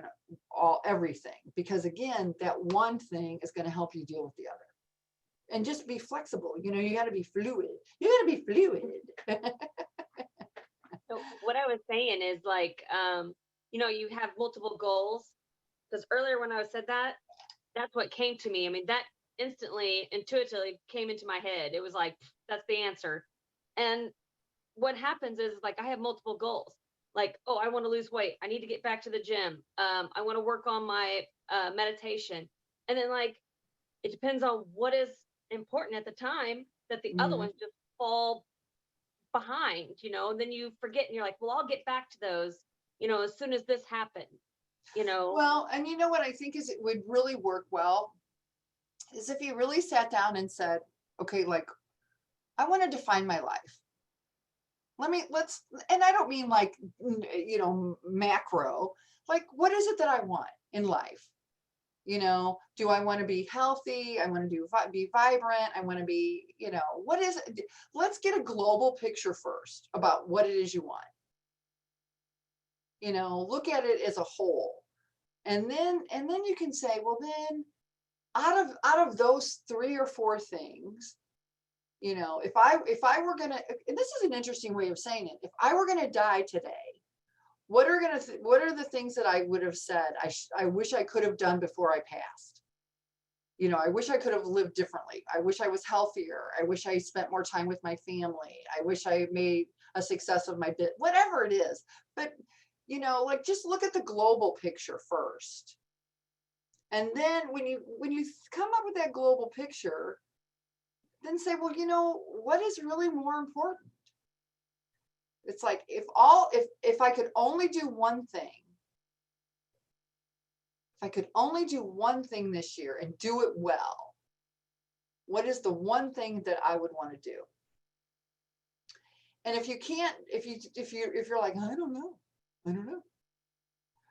everything, because again, that one thing is going to help you deal with the other. And just be flexible. You know, you got to be fluid. So what I was saying is like, you know, you have multiple goals, because earlier when I said that, that's what came to me. I mean, that instantly, intuitively came into my head. It was like, that's the answer. And what happens is like, I have multiple goals. Like, oh, I want to lose weight. I need to get back to the gym. I want to work on my meditation. And then like, it depends on what is important at the time, that the other ones just fall behind, and then you forget and you're like, well, I'll get back to those, as soon as this happened. Well, and you know what I think is it would really work well is if you really sat down and said, okay, like, I want to define my life. And I don't mean like, macro, like, what is it that I want in life? Do I want to be healthy? I want to be vibrant. I want to be, what is it? Let's get a global picture first about what it is you want. Look at it as a whole. And then you can say, well, then out of those 3 or 4 things, if I were gonna, and this is an interesting way of saying it, if I were gonna die today, what are the things that I would have said I wish I could have done before I passed? I wish I could have lived differently. I wish I was healthier. I wish I spent more time with my family. I wish I made a success of my bit, whatever it is. But like, just look at the global picture first. And then when you come up with that global picture, then say, well, what is really more important? It's like, if I could only do one thing, this year and do it well, what is the one thing that I would want to do? And if you can't, if you're like, I don't know.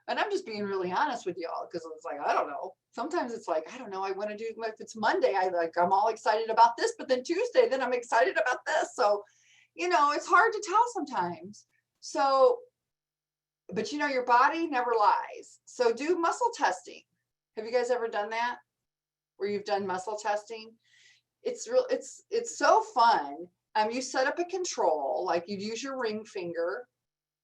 And I'm just being really honest with y'all, because it's like, I don't know. Sometimes it's like, I don't know. I want to do, if it's Monday, I'm all excited about this, but then Tuesday, then I'm excited about this. So, it's hard to tell sometimes. So, but your body never lies. So do muscle testing. Have you guys ever done that? Where you've done muscle testing? It's so fun. You set up a control, like you'd use your ring finger,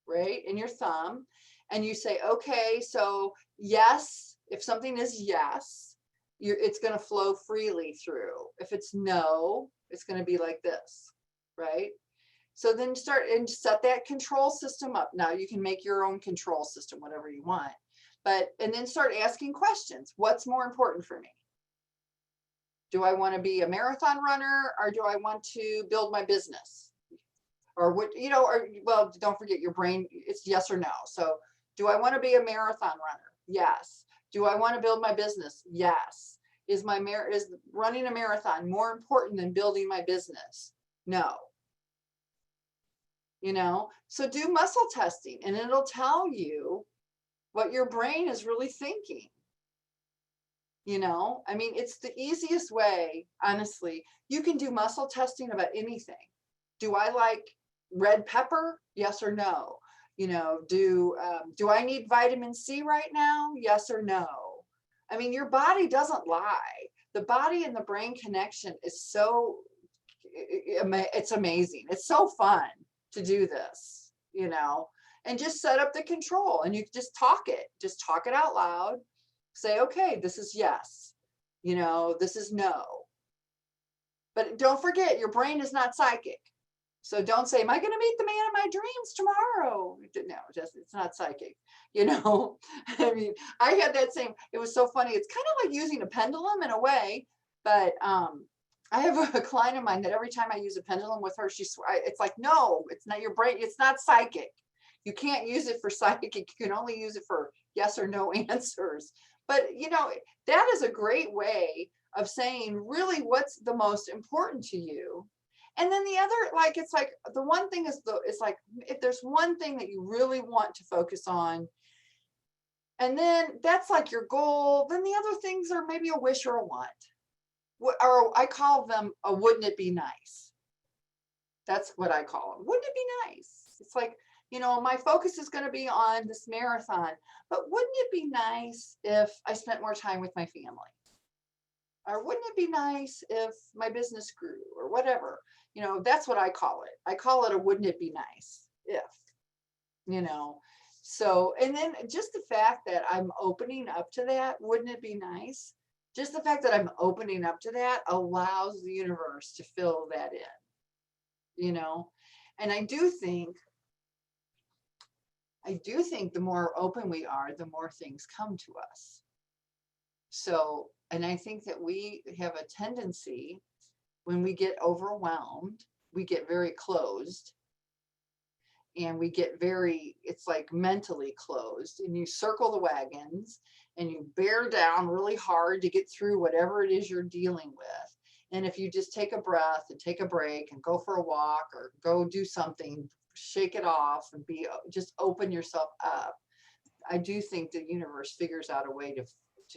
right? And your thumb. And you say, okay, so yes, if something is yes, it's going to flow freely through. If it's no, it's going to be like this, right? So then start and set that control system up. Now you can make your own control system, whatever you want, and then start asking questions. What's more important for me? Do I want to be a marathon runner, or do I want to build my business? Or what, well, don't forget your brain, it's yes or no. So do I want to be a marathon runner? Yes. Do I want to build my business? Yes. Is running a marathon more important than building my business? No. So do muscle testing, and it'll tell you what your brain is really thinking. It's the easiest way, honestly. You can do muscle testing about anything. Do I like red pepper? Yes or no? Do I need vitamin C right now? Yes or no? Your body doesn't lie. The body and the brain connection is it's amazing. It's so fun to do this, and just set up the control, and you just talk it out loud. Say, okay, this is yes, this is no. But don't forget, your brain is not psychic. So don't say, am I going to meet the man of my dreams tomorrow? No, it's not psychic. I had that same, it was so funny. It's kind of like using a pendulum in a way, but I have a client of mine that every time I use a pendulum with her, it's like, no, it's not your brain. It's not psychic. You can't use it for psychic. You can only use it for yes or no answers. But, that is a great way of saying really what's the most important to you. And then the other, like, it's like the one thing is it's like, if there's one thing that you really want to focus on, and then that's like your goal, then the other things are maybe a wish or a want. Or I call them a wouldn't it be nice? That's what I call them. Wouldn't it be nice? It's like, my focus is going to be on this marathon, but wouldn't it be nice if I spent more time with my family? Or wouldn't it be nice if my business grew, or whatever? That's what I call it. I call it a wouldn't it be nice if, so, and then just the fact that I'm opening up to that, wouldn't it be nice? Just the fact that I'm opening up to that allows the universe to fill that in, and I do think the more open we are, the more things come to us. So, and I think that we have a tendency, when we get overwhelmed, we get very closed, and we get it's like mentally closed, and you circle the wagons and you bear down really hard to get through whatever it is you're dealing with. And if you just take a breath and take a break and go for a walk or go do something, shake it off and just open yourself up, I do think the universe figures out a way to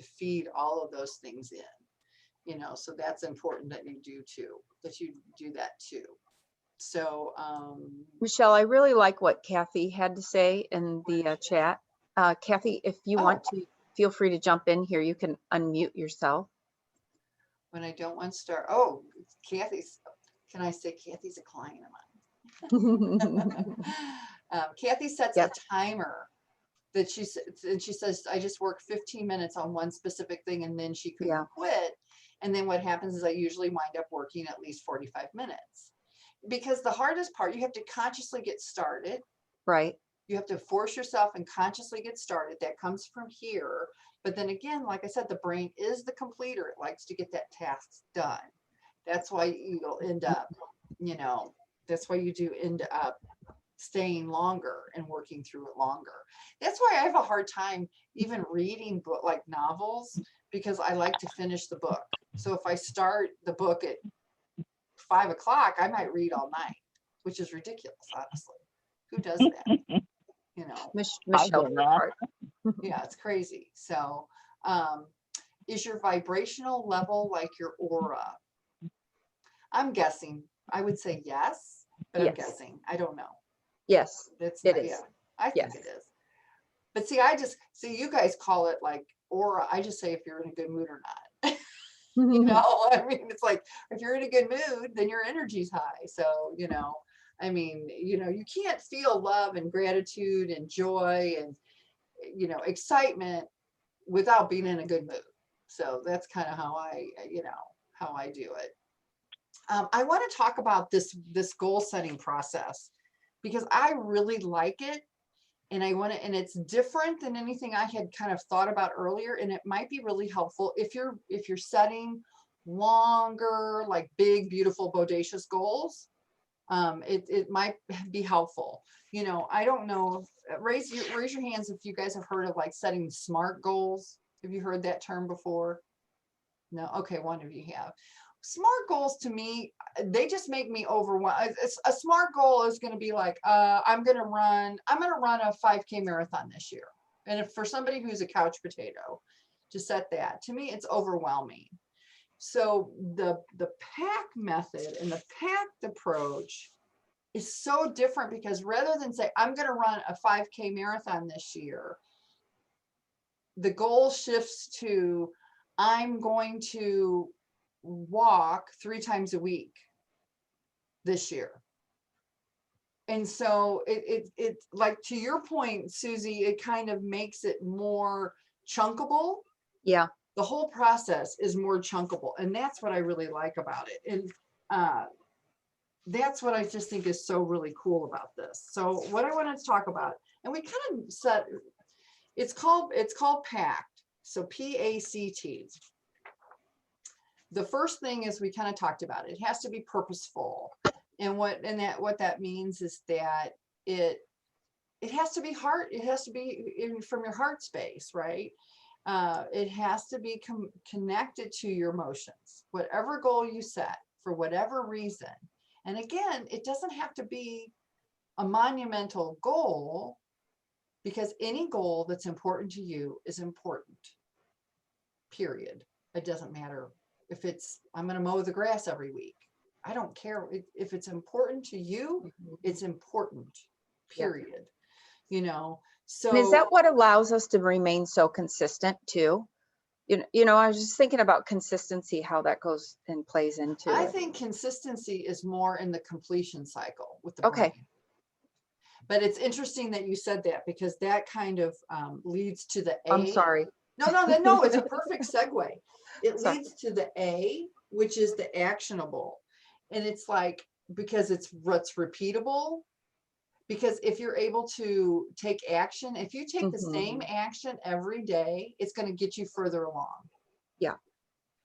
feed all of those things in, so that's important that you do that too. So, Michelle, I really like what Kathy had to say in the chat. Kathy, if you want to, feel free to jump in here. You can unmute yourself. when I don't want to start, can I say Kathy's a client of mine? Kathy sets Yep. a timer that she says, I just work 15 minutes on one specific thing, and then she could Yeah. quit. And then what happens is I usually wind up working at least 45 minutes. Because the hardest part, you have to consciously get started. Right. You have to force yourself and consciously get started. That comes from here. But then again, like I said, the brain is the completer. It likes to get that task done. That's why you'll end up, that's why you do end up staying longer and working through it longer. That's why I have a hard time even reading like novels, because I like to finish the book. So if I start the book at 5 o'clock, I might read all night, which is ridiculous, honestly. Who does that? Michele Burghardt. Yeah, it's crazy. So, is your vibrational level like your aura? I'm guessing. I would say yes, but I'm Yes. guessing. I don't know. Yes, That's it not, is. yeah, I think Yes. it is. But see, you guys call it like aura. I just say if you're in a good mood or not. I mean, it's like, if you're in a good mood, then your energy's high. So, I mean, you can't feel love and gratitude and joy and, excitement without being in a good mood. So that's kind of how I do it. I want to talk about this goal setting process, because I really like it. And and it's different than anything I had kind of thought about earlier. And it might be really helpful if you're setting longer, like big, beautiful, bodacious goals. It might be helpful. I don't know. Raise your hands if you guys have heard of like setting SMART goals. Have you heard that term before? No. Okay, one of you have. SMART goals, to me, they just make me overwhelmed. A SMART goal is going to be like, I'm going to run a 5K marathon this year. And if for somebody who's a couch potato, to set that, to me, it's overwhelming. So the PAC method and the PACT approach is so different, because rather than say, I'm going to run a 5K marathon this year, the goal shifts to, I'm going to walk 3 times a week this year. And so it like, to your point, Susie, it kind of makes it more chunkable. Yeah. The whole process is more chunkable, and that's what I really like about it. And that's what I just think is so really cool about this. So what I wanted to talk about, and we kind of set, it's called PACT. So PACT. The first thing is, we kind of talked about it. It has to be purposeful. And what that means is that it has to be it has to be from your heart space, right? It has to be connected to your emotions, whatever goal you set for whatever reason. And again, it doesn't have to be a monumental goal, because any goal that's important to you is important, period. It doesn't matter if it's, I'm going to mow the grass every week. I don't care. If it's important to you, it's important, period. So. And is that what allows us to remain so consistent too? I was just thinking about consistency, how that goes and plays into I it. think consistency is more in the completion cycle with the Okay. brain. But it's interesting that you said that, because that kind of leads to the A. I'm sorry. No, it's a perfect segue. It Sorry. leads to the A, which is the actionable. And it's like, because it's what's repeatable. Because if you're able to take action, if you take the same action every day, it's going to get you further along. Yeah.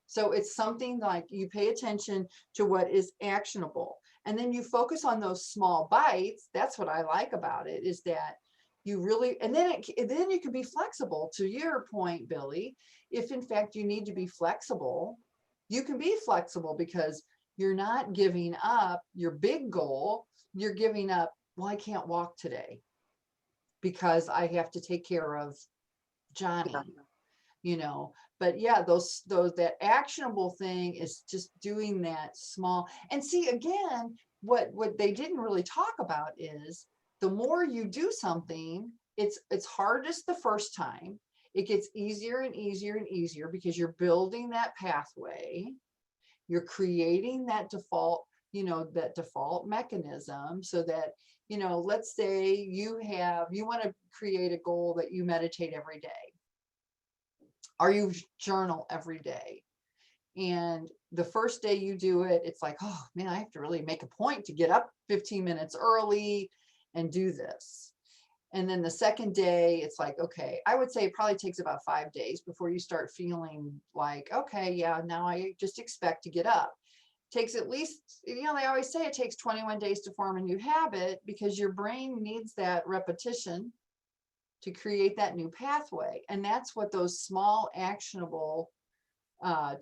So it's something like, you pay attention to what is actionable. And then you focus on those small bites. That's what I like about it, is that you really, and then you can be flexible. To your point, Billy, if in fact you need to be flexible, you can be flexible, because you're not giving up your big goal. You're giving up, well, I can't walk today because I have to take care of Johnny, you know. But yeah, those that actionable thing is just doing that small. And see, again, what they didn't really talk about is, the more you do something, it's hardest the first time. It gets easier and easier and easier, because you're building that pathway. You're creating that default, you know, that default mechanism, so that, you know, let's say you want to create a goal that you meditate every day, or you journal every day. And the first day you do it, it's like, oh man, I have to really make a point to get up 15 minutes early and do this. And then the second day, it's like, okay, I would say it probably takes about 5 days before you start feeling like, okay, yeah, now I just expect to get up. Takes at least, you know, they always say it takes 21 days to form a new habit, because your brain needs that repetition to create that new pathway. And that's what those small actionable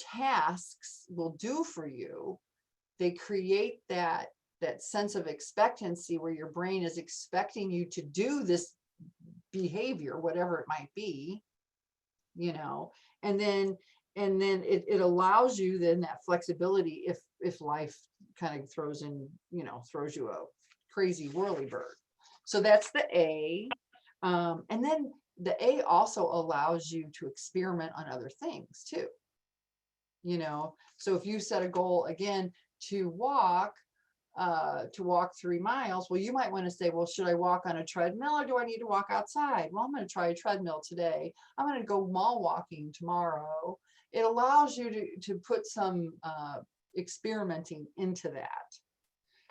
tasks will do for you. They create that sense of expectancy, where your brain is expecting you to do this behavior, whatever it might be, you know. And then it allows you then that flexibility if life kind of throws you a crazy whirly bird. So that's the A. And then the A also allows you to experiment on other things too, you know. So if you set a goal again to walk 3 miles, well, you might want to say, well, should I walk on a treadmill, or do I need to walk outside? Well, I'm going to try a treadmill today. I'm going to go mall walking tomorrow. It allows you to put some experimenting into that,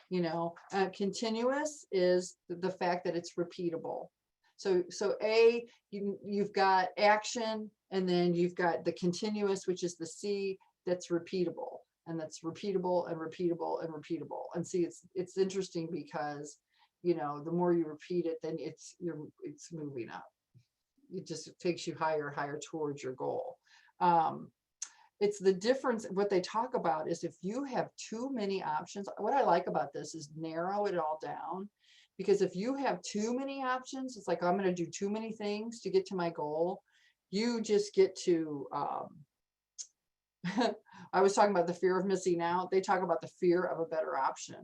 you know. Continuous is the fact that it's repeatable. So A, you've got action, and then you've got the continuous, which is the C, that's repeatable. And that's repeatable and repeatable and repeatable. And see, it's interesting, because, you know, the more you repeat it, then it's moving up. It just takes you higher towards your goal. It's the difference. What they talk about is, if you have too many options, what I like about this is narrow it all down. Because if you have too many options, it's like, I'm going to do too many things to get to my goal. You just get to, I was talking about the fear of missing out. They talk about the fear of a better option,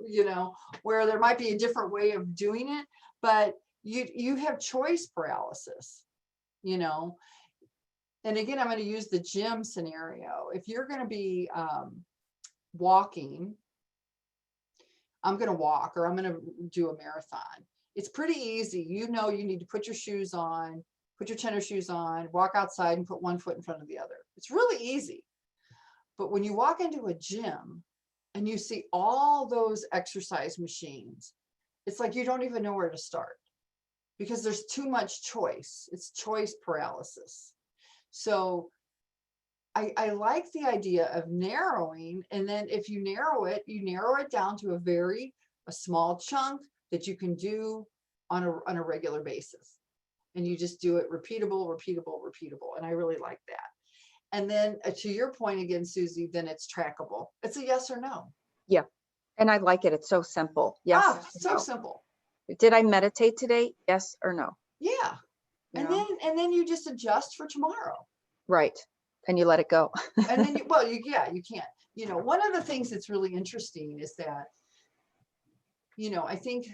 you know, where there might be a different way of doing it, but you have choice paralysis, you know. And again, I'm going to use the gym scenario. If you're going to be walking, I'm going to walk, or I'm going to do a marathon. It's pretty easy. You know, you need to put your shoes on, put your tennis shoes on, walk outside, and put one foot in front of the other. It's really easy. But when you walk into a gym and you see all those exercise machines, it's like you don't even know where to start, because there's too much choice. It's choice paralysis. So I like the idea of narrowing. And then if you narrow it down to a small chunk that you can do on a regular basis. And you just do it repeatable. And I really like that. And then to your point again, Susie, then it's trackable. It's a yes or no. Yeah. And I like it. It's so simple. Yes. So simple. Did I meditate today? Yes or no? Yeah. And then you just adjust for tomorrow. Right. And you let it go. And then you can't. You know, one of the things that's really interesting is that, you know, I think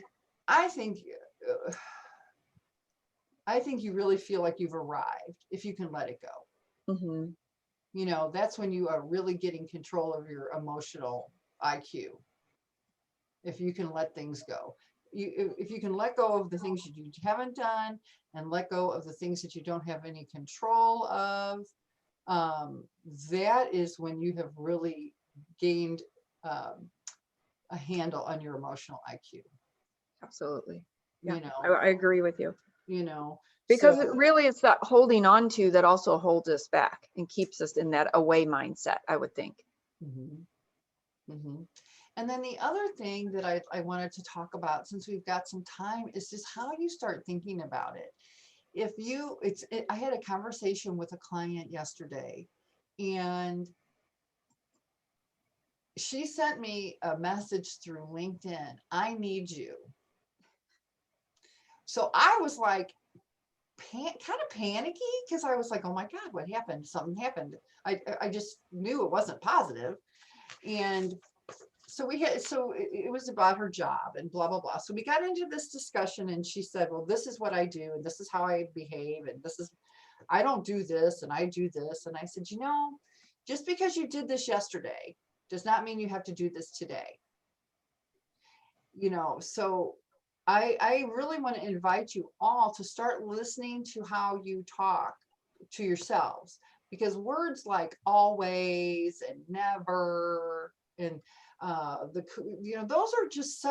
you really feel like you've arrived if you can let it go. Mm-hmm. You know, that's when you are really getting control of your emotional IQ. If you can let things go. If you can let go of the things that you haven't done, and let go of the things that you don't have any control of, that is when you have really gained a handle on your emotional IQ. Absolutely. Yeah. You know, I agree with you. You know, because so, it really is that holding on to that also holds us back and keeps us in that away mindset, I would think. Mm-hmm. Mm-hmm. And then the other thing that I wanted to talk about, since we've got some time, is just how you start thinking about it. If you, I had a conversation with a client yesterday, and she sent me a message through LinkedIn, I need you. So I was like, kind of panicky, because I was like, oh my God, what happened? Something happened. I just knew it wasn't positive. And so it was about her job and blah, blah, blah. So we got into this discussion, and she said, well, this is what I do, and this is how I behave, and I don't do this, and I do this. And I said, just because you did this yesterday does not mean you have to do this today. So I really want to invite you all to start listening to how you talk to yourselves, because words like always and never and those are just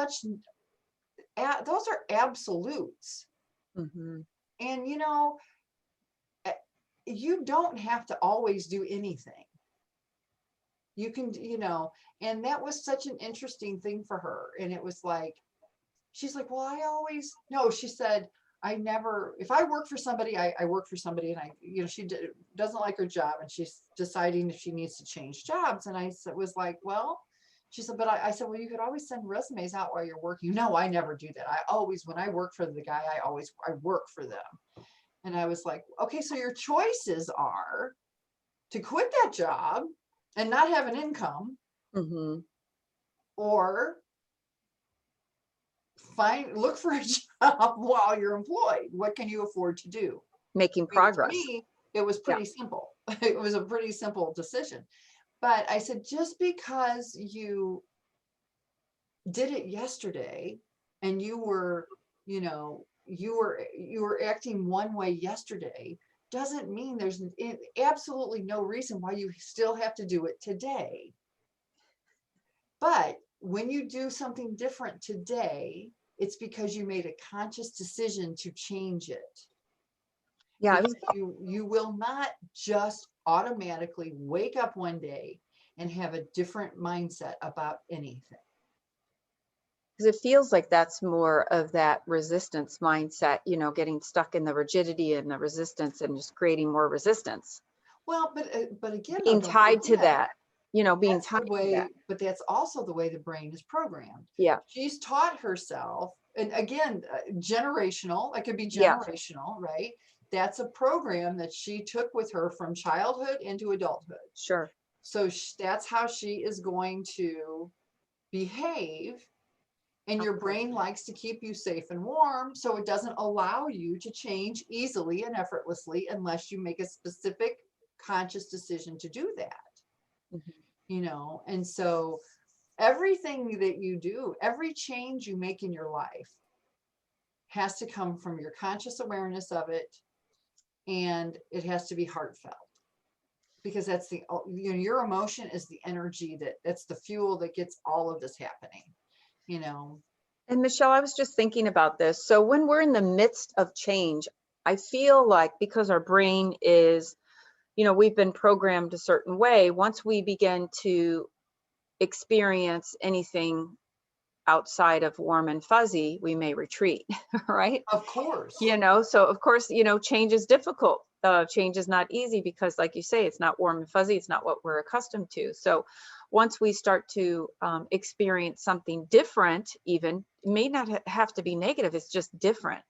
those are absolutes. Mhm. And you don't have to always do anything. You can, and that was such an interesting thing for her. And it was like, she's like, well, no, she said, if I work for somebody, I work for somebody. And she doesn't like her job, and she's deciding if she needs to change jobs. And I was like, well, she said, but I said, well, you could always send resumes out while you're working. No, I never do that. When I work for the guy, I work for them. And I was like, okay, so your choices are to quit that job and not have an income, Mhm. or look for a job while you're employed. What can you afford to do? Making To progress. me, it was pretty simple. It was a pretty simple decision. But I said, just because you did it yesterday, and you were acting one way yesterday, doesn't mean there's absolutely no reason why you still have to do it today. But when you do something different today, it's because you made a conscious decision to change it. Yeah, You will not just automatically wake up one day and have a different mindset about anything. because it feels like that's more of that resistance mindset, getting stuck in the rigidity and the resistance and just creating more resistance. Well, but again, Being don't tied to forget, that, being that's tied the to way, that. but that's also the way the brain is programmed. Yeah. She's taught herself, and again, generational, it could be Yeah. generational, right? That's a program that she took with her from childhood into adulthood. Sure. So that's how she is going to behave. And your brain likes to keep you safe and warm, so it doesn't allow you to change easily and effortlessly unless you make a specific conscious decision to do that. Mhm. And so everything that you do, every change you make in your life has to come from your conscious awareness of it, and it has to be heartfelt, because that's your emotion is the energy that's the fuel that gets all of this happening. And Michelle, I was just thinking about this. So when we're in the midst of change, I feel like because our brain is, we've been programmed a certain way, once we begin to experience anything outside of warm and fuzzy, we may retreat, right? Of course. So of course, change is difficult. Change is not easy because, like you say, it's not warm and fuzzy. It's not what we're accustomed to. So once we start to experience something different, even, it may not have to be negative. It's just different.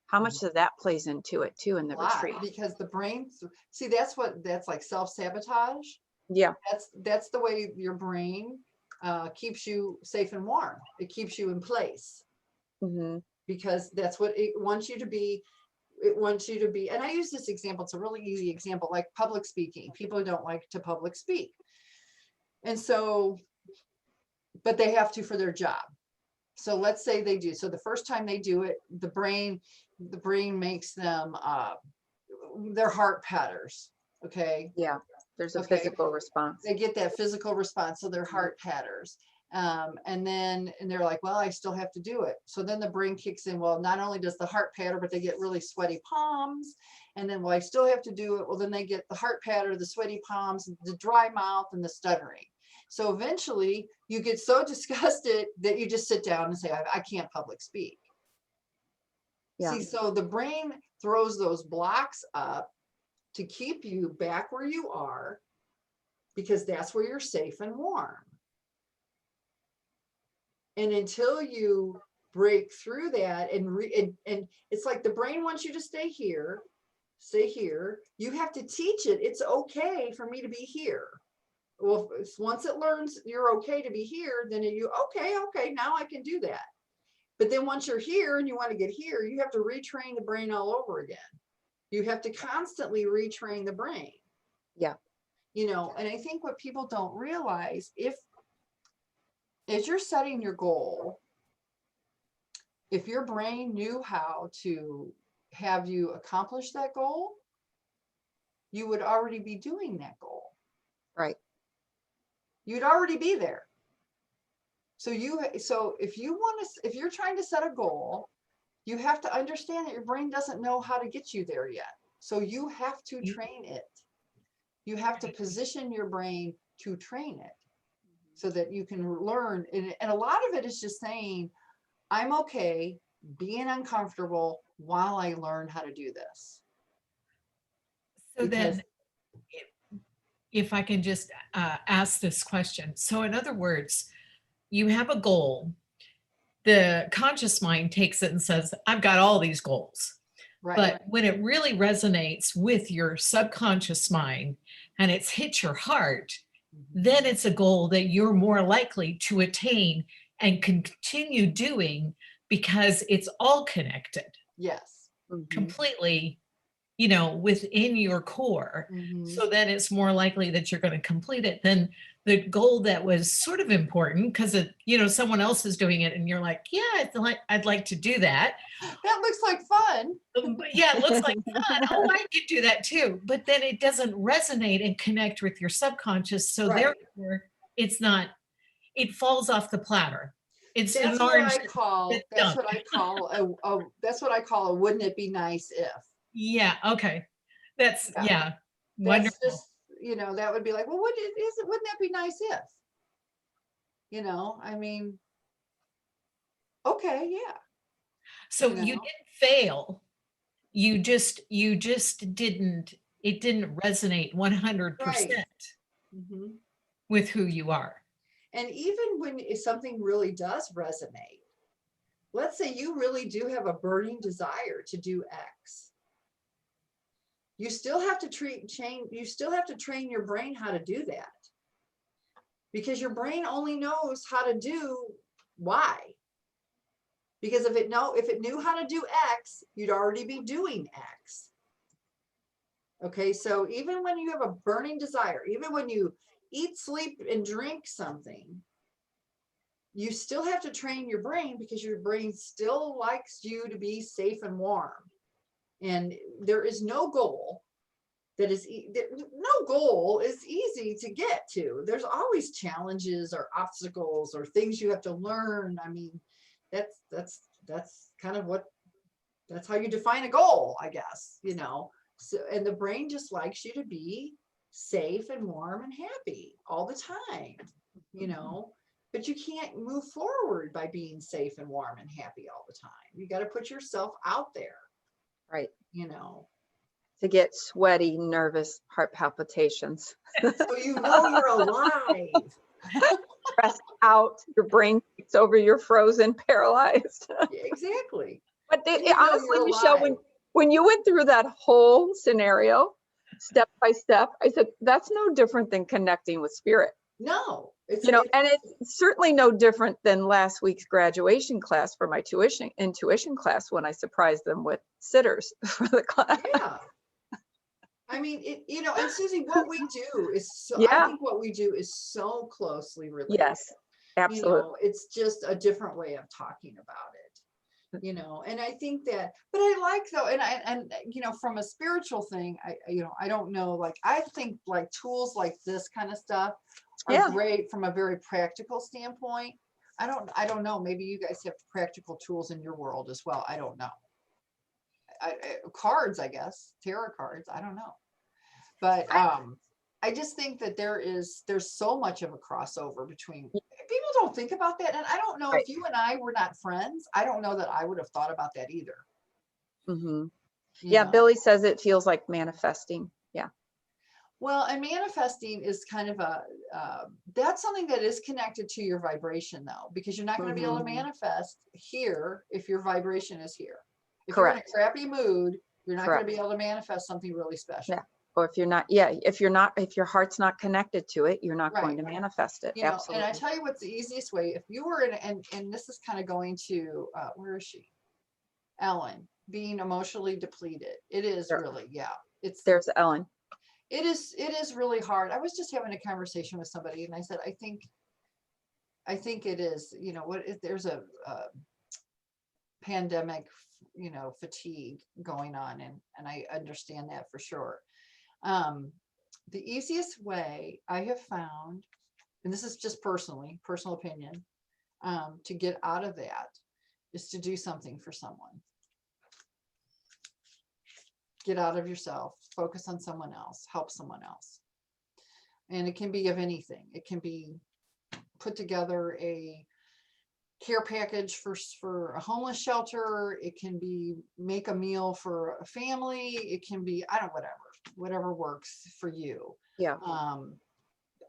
How much of that plays into it too in the A lot, retreat? because the brain, see, that's like self-sabotage. Yeah. That's the way your brain keeps you safe and warm. It keeps you in place, Mm-hmm. because that's what it wants you to be. It wants you to be, and I use this example, it's a really easy example, like public speaking. People don't like to public speak, and so, but they have to for their job. So let's say they do. So the first time they do it, the brain makes them their heart patters. Okay. Yeah. There's a Okay. physical response. They get that physical response, so their heart patters. And they're like, well, I still have to do it. So then the brain kicks in. Well, not only does the heart patter, but they get really sweaty palms. And then, well, I still have to do it. Well, then they get the heart patter, the sweaty palms, the dry mouth, and the stuttering. So eventually you get so disgusted that you just sit down and say, I can't public speak. Yeah. See, so the brain throws those blocks up to keep you back where you are, because that's where you're safe and warm. And until you break through that and it's like the brain wants you to stay here. You have to teach it, it's okay for me to be here. Well, once it learns you're okay to be here, then okay, now I can do that. But then once you're here and you want to get here, you have to retrain the brain all over again. You have to constantly retrain the brain. Yeah. You know, and I think what people don't realize, as you're setting your goal, if your brain knew how to have you accomplish that goal, you would already be doing that goal. Right. You'd already be there. So if you're trying to set a goal, you have to understand that your brain doesn't know how to get you there yet. So you have to train it. You have to position your brain to train it so that you can learn. And a lot of it is just saying, I'm okay being uncomfortable while I learn how to do this. So Because- then, if I can just ask this question. So in other words, you have a goal. The conscious mind takes it and says, I've got all these goals. Right. But when it really resonates with your subconscious mind and it's hit your heart, then it's a goal that you're more likely to attain and continue doing because it's all connected. Yes. Completely, within your core. So then it's more likely that you're going to complete it than the goal that was sort of important because someone else is doing it and you're like, yeah, I'd like to do that. That looks like fun. But yeah, it looks like fun. Oh, I could do that too. But then it doesn't resonate and connect with your subconscious. So Right. therefore it falls off the platter. It's That's an what orange. I call a wouldn't it be nice if. Yeah. Okay. That's That's wonderful. just, that would be like, well, wouldn't that be nice if? I mean, okay, yeah. So you didn't fail. You just didn't, it didn't resonate 100% Right. with who you are. And even if something really does resonate, let's say you really do have a burning desire to do X. You still have to train your brain how to do that. Because your brain only knows how to do Y. Because if it knew how to do X, you'd already be doing X. Okay, so even when you have a burning desire, even when you eat, sleep, and drink something, you still have to train your brain because your brain still likes you to be safe and warm. And there is no goal no goal is easy to get to. There's always challenges or obstacles or things you have to learn. I mean, that's kind of that's how you define a goal, I guess, So, and the brain just likes you to be safe and warm and happy all the time, but you can't move forward by being safe and warm and happy all the time. You got to put yourself out there. Right. To get sweaty, nervous, heart palpitations. So you're alive. Stressed out, your brain takes over, you're frozen, paralyzed. Exactly. But honestly, Michele, when you went through that whole scenario, step by step, I said, that's no different than connecting with spirit. No. And it's certainly no different than last week's graduation class for my intuition class when I surprised them with sitters for the class. Yeah. I mean, and Susie, what we do is I think what we do is so closely related. Yes, absolutely. It's just a different way of talking about it, and I think that, but I like though, and from a spiritual thing, I don't know, like, I think like tools like this kind of stuff are great from a very practical standpoint. I don't know, maybe you guys have practical tools in your world as well. I don't know. Cards, I guess, tarot cards. I don't know, but I just think that there's so much of a crossover between, people don't think about that. And I don't know Right. if you and I were not friends, I don't know that I would have thought about that either. Mm-hmm. you Yeah, know? Billy says it feels like manifesting. Yeah. Well, and manifesting is kind of that's something that is connected to your vibration though, because you're not going to be able to Mhm. manifest here if your vibration is here. If Correct. you're in a crappy mood, you're not going to Correct. be able to manifest something really special. Yeah. Or if your heart's not connected to it, you're not going to manifest it. And I Absolutely. tell you what's the easiest way. If you were in, and this is kind of going to, where is she? Ellen, being emotionally depleted. It is There- really, yeah. There's Ellen. It is really hard. I was just having a conversation with somebody and I said, I think it is, there's a pandemic, fatigue going on, and I understand that for sure. The easiest way I have found, and this is just personal opinion, to get out of that is to do something for someone. Get out of yourself, focus on someone else, help someone else. And it can be of anything. It can be put together a care package for a homeless shelter. It can be make a meal for a family. It can be, whatever works for you. Yeah.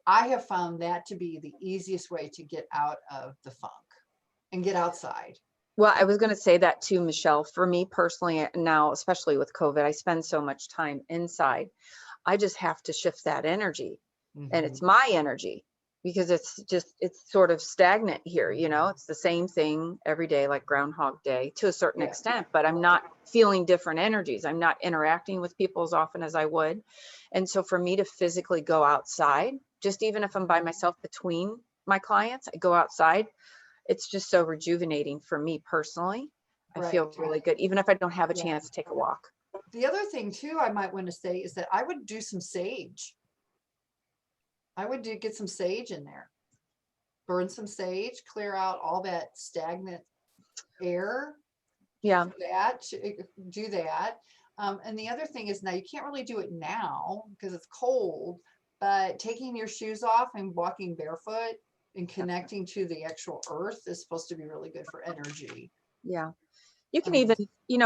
I have found that to be the easiest way to get out of the funk and get outside. Well, I was going to say that too, Michelle. For me personally, now, especially with COVID, I spend so much time inside. I just have to shift that energy. And it's my energy, because it's sort of stagnant here. It's the same thing every day, like Groundhog Day to a certain extent, but I'm not feeling different energies. I'm not interacting with people as often as I would. And so for me to physically go outside, just even if I'm by myself between my clients, I go outside. It's just so rejuvenating for me personally. I feel really good, even if I don't have a chance to take a walk. The other thing too, I might want to say is that I would do some sage. I would get some sage in there, burn some sage, clear out all that stagnant air. Yeah. Do that. And the other thing is, now you can't really do it now because it's cold, but taking your shoes off and walking barefoot and connecting to the actual earth is supposed to be really good for energy. Yeah. You can even,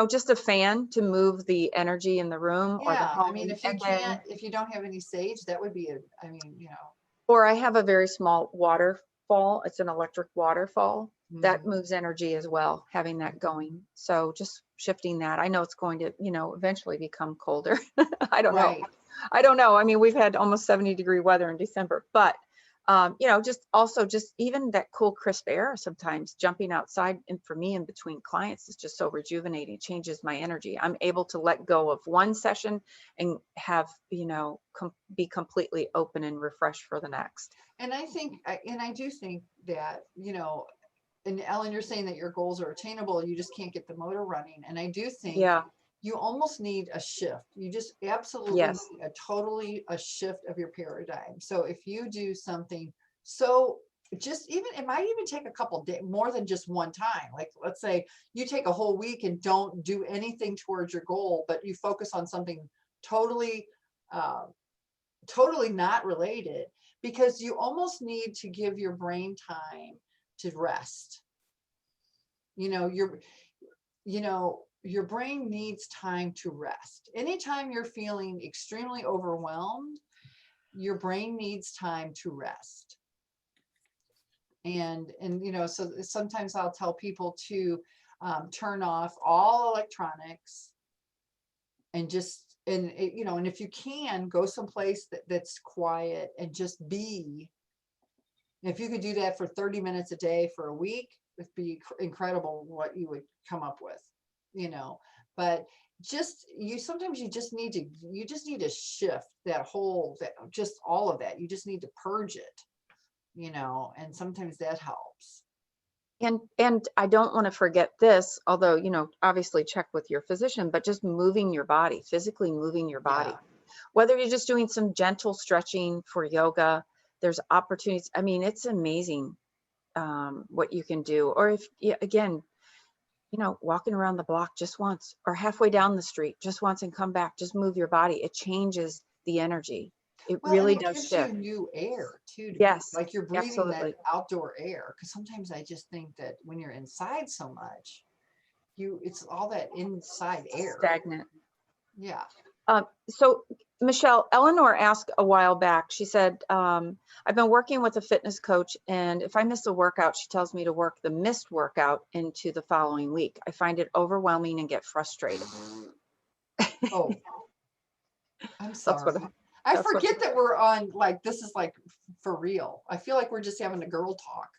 just a fan to move the energy in the room or the home. If you don't have any sage, that would be Or I have a very small waterfall. It's an electric waterfall that moves energy as well, having that going. So just shifting that. I know it's going to, eventually become colder. I don't know. I don't know. I mean, we've had almost 70-degree weather in December, but just even that cool, crisp air, sometimes jumping outside, and for me in between clients is just so rejuvenating, changes my energy. I'm able to let go of one session and have, be completely open and refreshed for the next. And I do think that, and Ellen, you're saying that your goals are attainable. You just can't get the motor running. And I do think you almost need a shift. You just absolutely need a shift of your paradigm. So if you do something, it might even take a couple days, more than just one time. Like, let's say you take a whole week and don't do anything towards your goal, but you focus on something totally not related, because you almost need to give your brain time to rest. Your brain needs time to rest. Anytime you're feeling extremely overwhelmed, your brain needs time to rest. And so sometimes I'll tell people to turn off all electronics and and if you can, go someplace that's quiet and just be. If you could do that for 30 minutes a day for a week, it'd be incredible what you would come up with, but sometimes you just need to shift just all of that. You just need to purge it, and sometimes that helps. And I don't want to forget this, although, obviously check with your physician, but just moving your body, physically moving your body, whether you're just doing some gentle stretching for yoga, there's opportunities. I mean, it's amazing what you can do. Or if, again, walking around the block just once, or halfway down the street just once and come back, just move your body. It changes the energy. It Well, and really it does gives you shift. new air too. Yes, Like you're breathing that absolutely. outdoor air. Because sometimes I just think that when you're inside so much, it's all that inside air. Stagnant. Yeah. So Michelle, Eleanor asked a while back, she said, I've been working with a fitness coach, and if I miss a workout, she tells me to work the missed workout into the following week. I find it overwhelming and get frustrated. Oh, I'm That's sorry. what, I that's what, forget that we're on, like, this is like for real. I feel like we're just having a girl talk.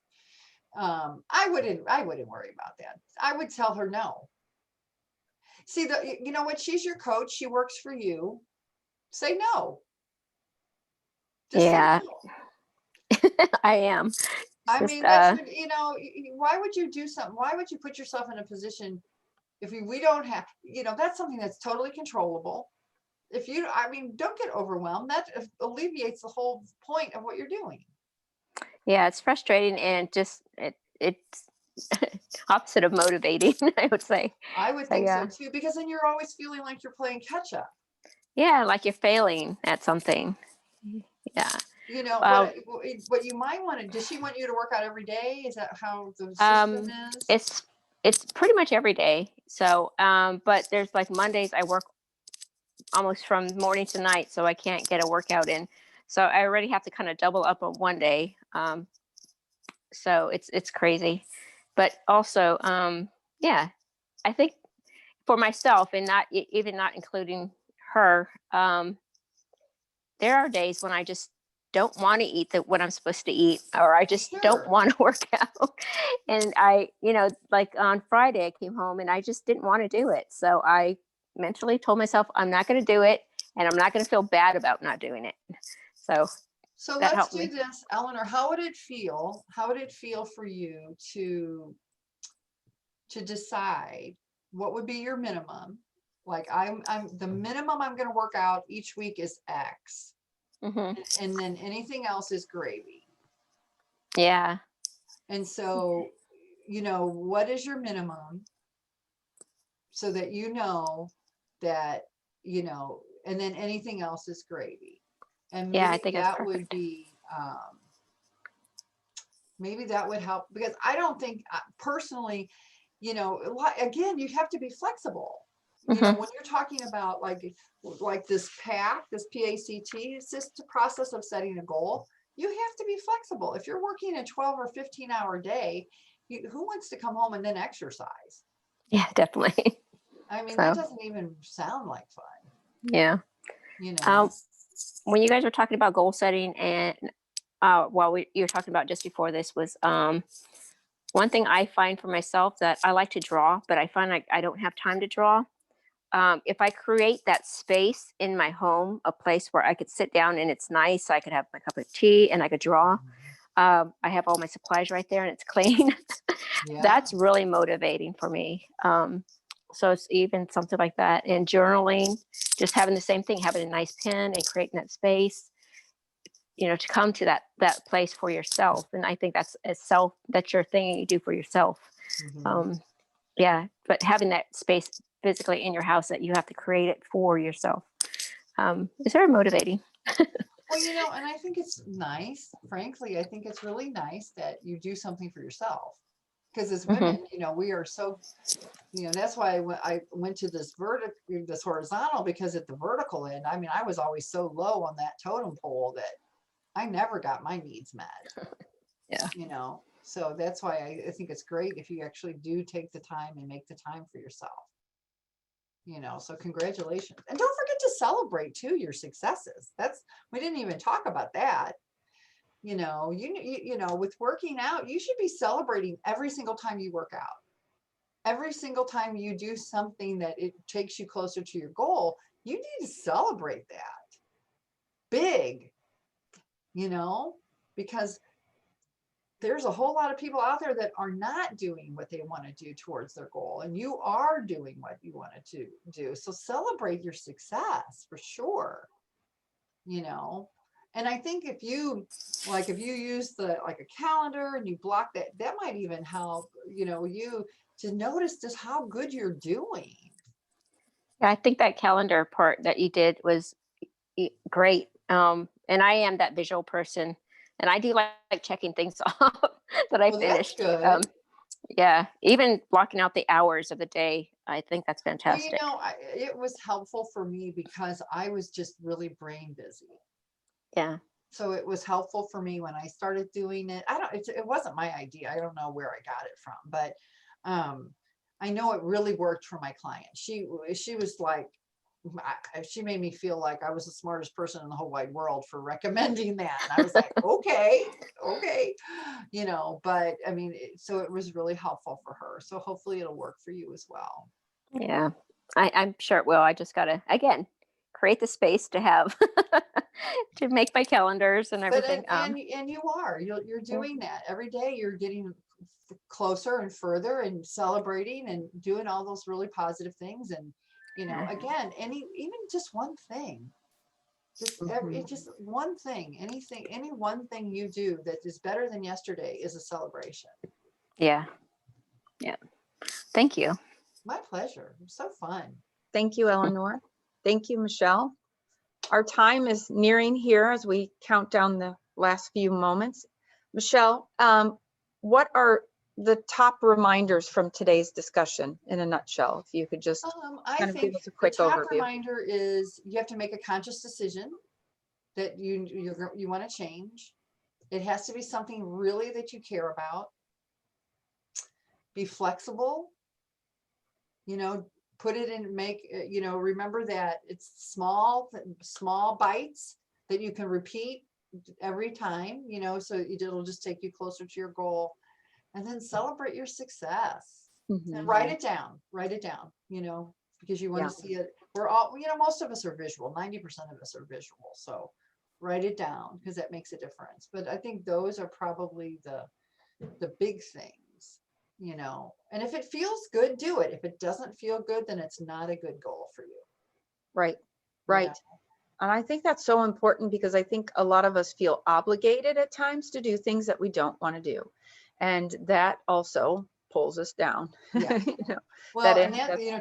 I wouldn't worry about that. I would tell her no. See, you know what? She's your coach. She works for you. Say no. Just say Yeah, no. I am. It's I just, mean, that's what, why would you do something? Why would you put yourself in a position if we don't have, that's something that's totally controllable. If you, I mean, don't get overwhelmed. That alleviates the whole point of what you're doing. yeah, it's frustrating and just, it's opposite of motivating, I would say. I would So, think yeah. so too, because then you're always feeling like you're playing catch up. Yeah, like you're failing at something. Yeah. What you might want to, does she want you to work out every day? Is that how the Um, system is? it's pretty much every day. So, but there's like Mondays I work almost from morning to night, so I can't get a workout in. So I already have to kind of double up on one day. So it's crazy, but also, yeah, I think for myself and not even not including her, there are days when I just don't want to eat what I'm supposed to eat, or I just don't Sure. want to work out. And I, like on Friday, I came home and I just didn't want to do it. So I mentally told myself, I'm not going to do it, and I'm not going to feel bad about not doing it. So So that let's helped do me. this, Eleanor. How would it feel? How would it feel for you to decide what would be your minimum? Like I'm the minimum I'm going to work out each week is X, Hmm. and then anything else is gravy. Yeah. And so, what is your minimum so that that, and then anything else is gravy. And Yeah, I maybe think that's that would perfect. be, maybe that would help, because I don't think personally, again, you have to be flexible. When you're talking about like this PACT, it's just the process of setting a goal. You have to be flexible. If you're working a 12 or 15-hour day, who wants to come home and then exercise? Yeah, definitely. I mean, So, that doesn't even sound like fun, yeah. When you guys were talking about goal setting, and you were talking about just before this was one thing I find for myself that I like to draw, but I find like I don't have time to draw. If I create that space in my home, a place where I could sit down and it's nice, I could have my cup of tea and I could draw. I have all my supplies right there and it's clean. yeah. That's really motivating for me. So it's even something like that. And journaling, just having the same thing, having a nice pen and creating that space, to come to that place for yourself. And I think that's your thing you do for yourself. Mhm. Yeah, but having that space physically in your house that you have to create it for yourself is very motivating. Well, and I think it's nice, frankly, I think it's really nice that you do something for yourself. Because as women, we are so, that's why I went to this horizontal, because at the vertical end, I mean, I was always so low on that totem pole that I never got my needs met. Yeah. So that's why I think it's great if you actually do take the time and make the time for yourself. So congratulations. And don't forget to celebrate too your successes. We didn't even talk about that. With working out, you should be celebrating every single time you work out. Every single time you do something that it takes you closer to your goal, you need to celebrate that big, because there's a whole lot of people out there that are not doing what they want to do towards their goal, and you are doing what you wanted to do. So celebrate your success for sure. And I think if you use like a calendar and you block that might even help, you to notice just how good you're doing. Yeah, I think that calendar part that you did was great. And I am that visual person, and I do like checking things off that I Well, that's finished. good. Yeah, even blocking out the hours of the day, I think that's Well, fantastic. it was helpful for me because I was just really brain busy. Yeah. So it was helpful for me when I started doing it. It wasn't my idea. I don't know where I got it from, but I know it really worked for my client. She was like, she made me feel like I was the smartest person in the whole wide world for recommending that. And I was like, okay, but I mean, so it was really helpful for her. So hopefully it'll work for you as well. Yeah, I'm sure it will. I just gotta, again, create the space to have to make my calendars and But everything. and you're doing that every day. You're getting closer and further and celebrating and doing all those really positive things. And again, even just one thing, just one thing, any one thing you do that is better than yesterday is a celebration. Yeah. Thank you. My pleasure. It was so fun. Thank you, Eleanor. Thank you, Michele. Our time is nearing here as we count down the last few moments. Michele, what are the top reminders from today's discussion in a nutshell? If you could just I kind of think give us a quick the top overview. reminder is you have to make a conscious decision that you want to change. It has to be something really that you care about. Be flexible. Put it in, remember that it's small bites that you can repeat every time, so it'll just take you closer to your goal. And then celebrate your success. And write it down, because you want to see it. We're all, most of us are visual, 90% of us are visual. So write it down because that makes a difference. But I think those are probably the big things. And if it feels good, do it. If it doesn't feel good, then it's not a good goal for you. Right. Yeah. And I think that's so important because I think a lot of us feel obligated at times to do things that we don't want to do. And that also pulls us down. Yeah. Well,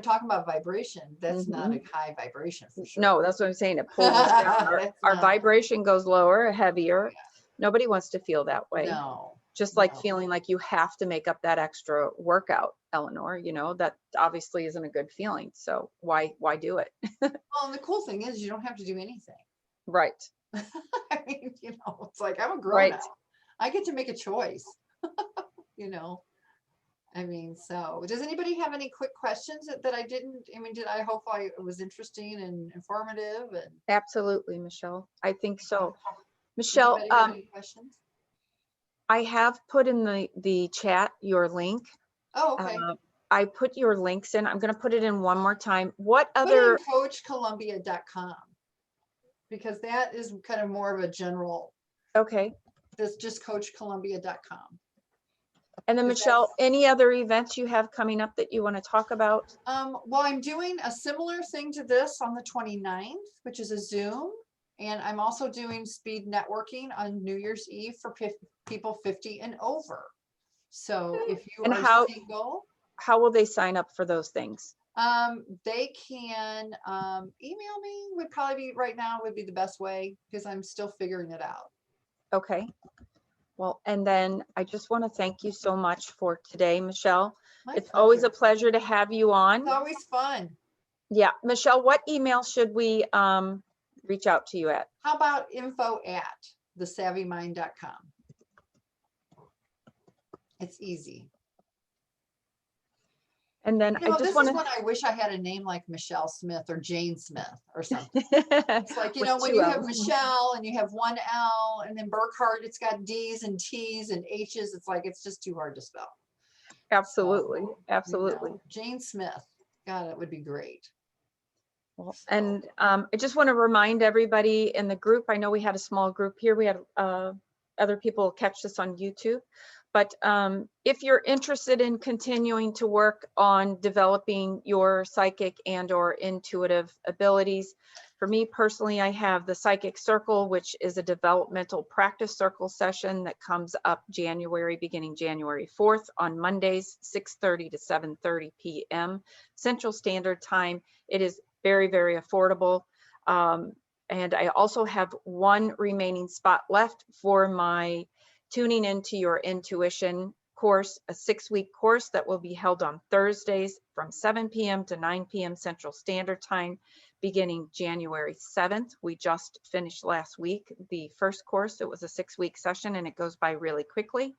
talking about vibration, that's not a high vibration for sure. No, that's what I'm saying. It pulls us down. Our vibration goes lower, heavier. Nobody wants to feel that way. No. Just like feeling like you have to make up that extra workout, Eleanor, that obviously isn't a good feeling. So why do it? Well, and the cool thing is you don't have to do anything. Right. I mean, it's like I'm a grown up. I get to make a choice. I mean, so does anybody have any quick questions that I didn't? I mean, I hope it was interesting and informative? And absolutely, Michele. I think so. Michele, any questions? I have put in the chat your link. Oh, okay. I put your links in. I'm going to put it in one more time. What Put other? it in coachcolumbia.com because that is kind of more of a general. Okay. That's just coachcolumbia.com. And then Michele, any other events you have coming up that you want to talk about? Well, I'm doing a similar thing to this on the 29th, which is a Zoom. And I'm also doing speed networking on New Year's Eve for people 50 and over. So if you are single. How will they sign up for those things? They can email me would probably be right now would be the best way because I'm still figuring it out. Okay. Well, and then I just want to thank you so much for today, Michele. It's always a pleasure to have you on. It's always fun. Yeah. Michele, what email should we reach out to you at? How about info@thesavvymind.com? It's easy. And then I just want to. I wish I had a name like Michele Smith or Jane Smith or something. It's like, when you have Michele and you have one L and then Burghardt, it's got D's and T's and H's. It's like, it's just too hard to spell. Absolutely. So, absolutely. Jane Smith. God, that would be great. Well, and I just want to remind everybody in the group, I know we had a small group here. We had other people catch this on YouTube. But if you're interested in continuing to work on developing your psychic and or intuitive abilities, for me personally, I have the Psychic Circle, which is a developmental practice circle session that comes up beginning January 4th on Mondays, 6:30 to 7:30 p.m. Central Standard Time. It is very, very affordable. And I also have one remaining spot left for my Tuning into Your Intuition course, a 6-week course that will be held on Thursdays from 7 p.m. to 9 p.m. Central Standard Time, beginning January 7th. We just finished last week the first course. It was a 6-week session and it goes by really quickly.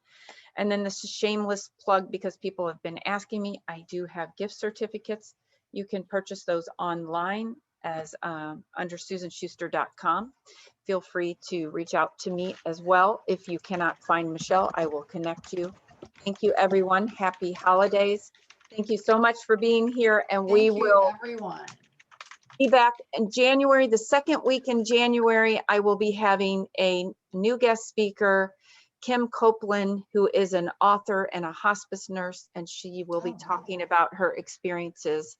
And then this is shameless plug because people have been asking me. I do have gift certificates. You can purchase those online as under susanschuster.com. Feel free to reach out to me as well. If you cannot find Michele, I will connect you. Thank you, everyone. Happy holidays. Thank you so much for being here. And we Thank you, will everyone. be back in January. The second week in January, I will be having a new guest speaker, Kim Copeland, who is an author and a hospice nurse, and she will be talking about her experiences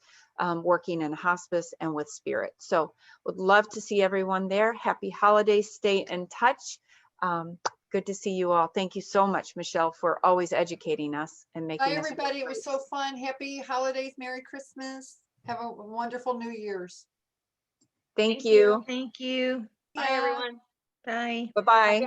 working in hospice and with spirit. So would love to see everyone there. Happy holidays. Stay in touch. Good to see you all. Thank you so much, Michele, for always educating us and making Bye, us. everybody. It was so fun. Happy holidays. Merry Christmas. Have a wonderful New Year's. Thank you. Thank you. Bye, everyone. Bye. Bye-bye.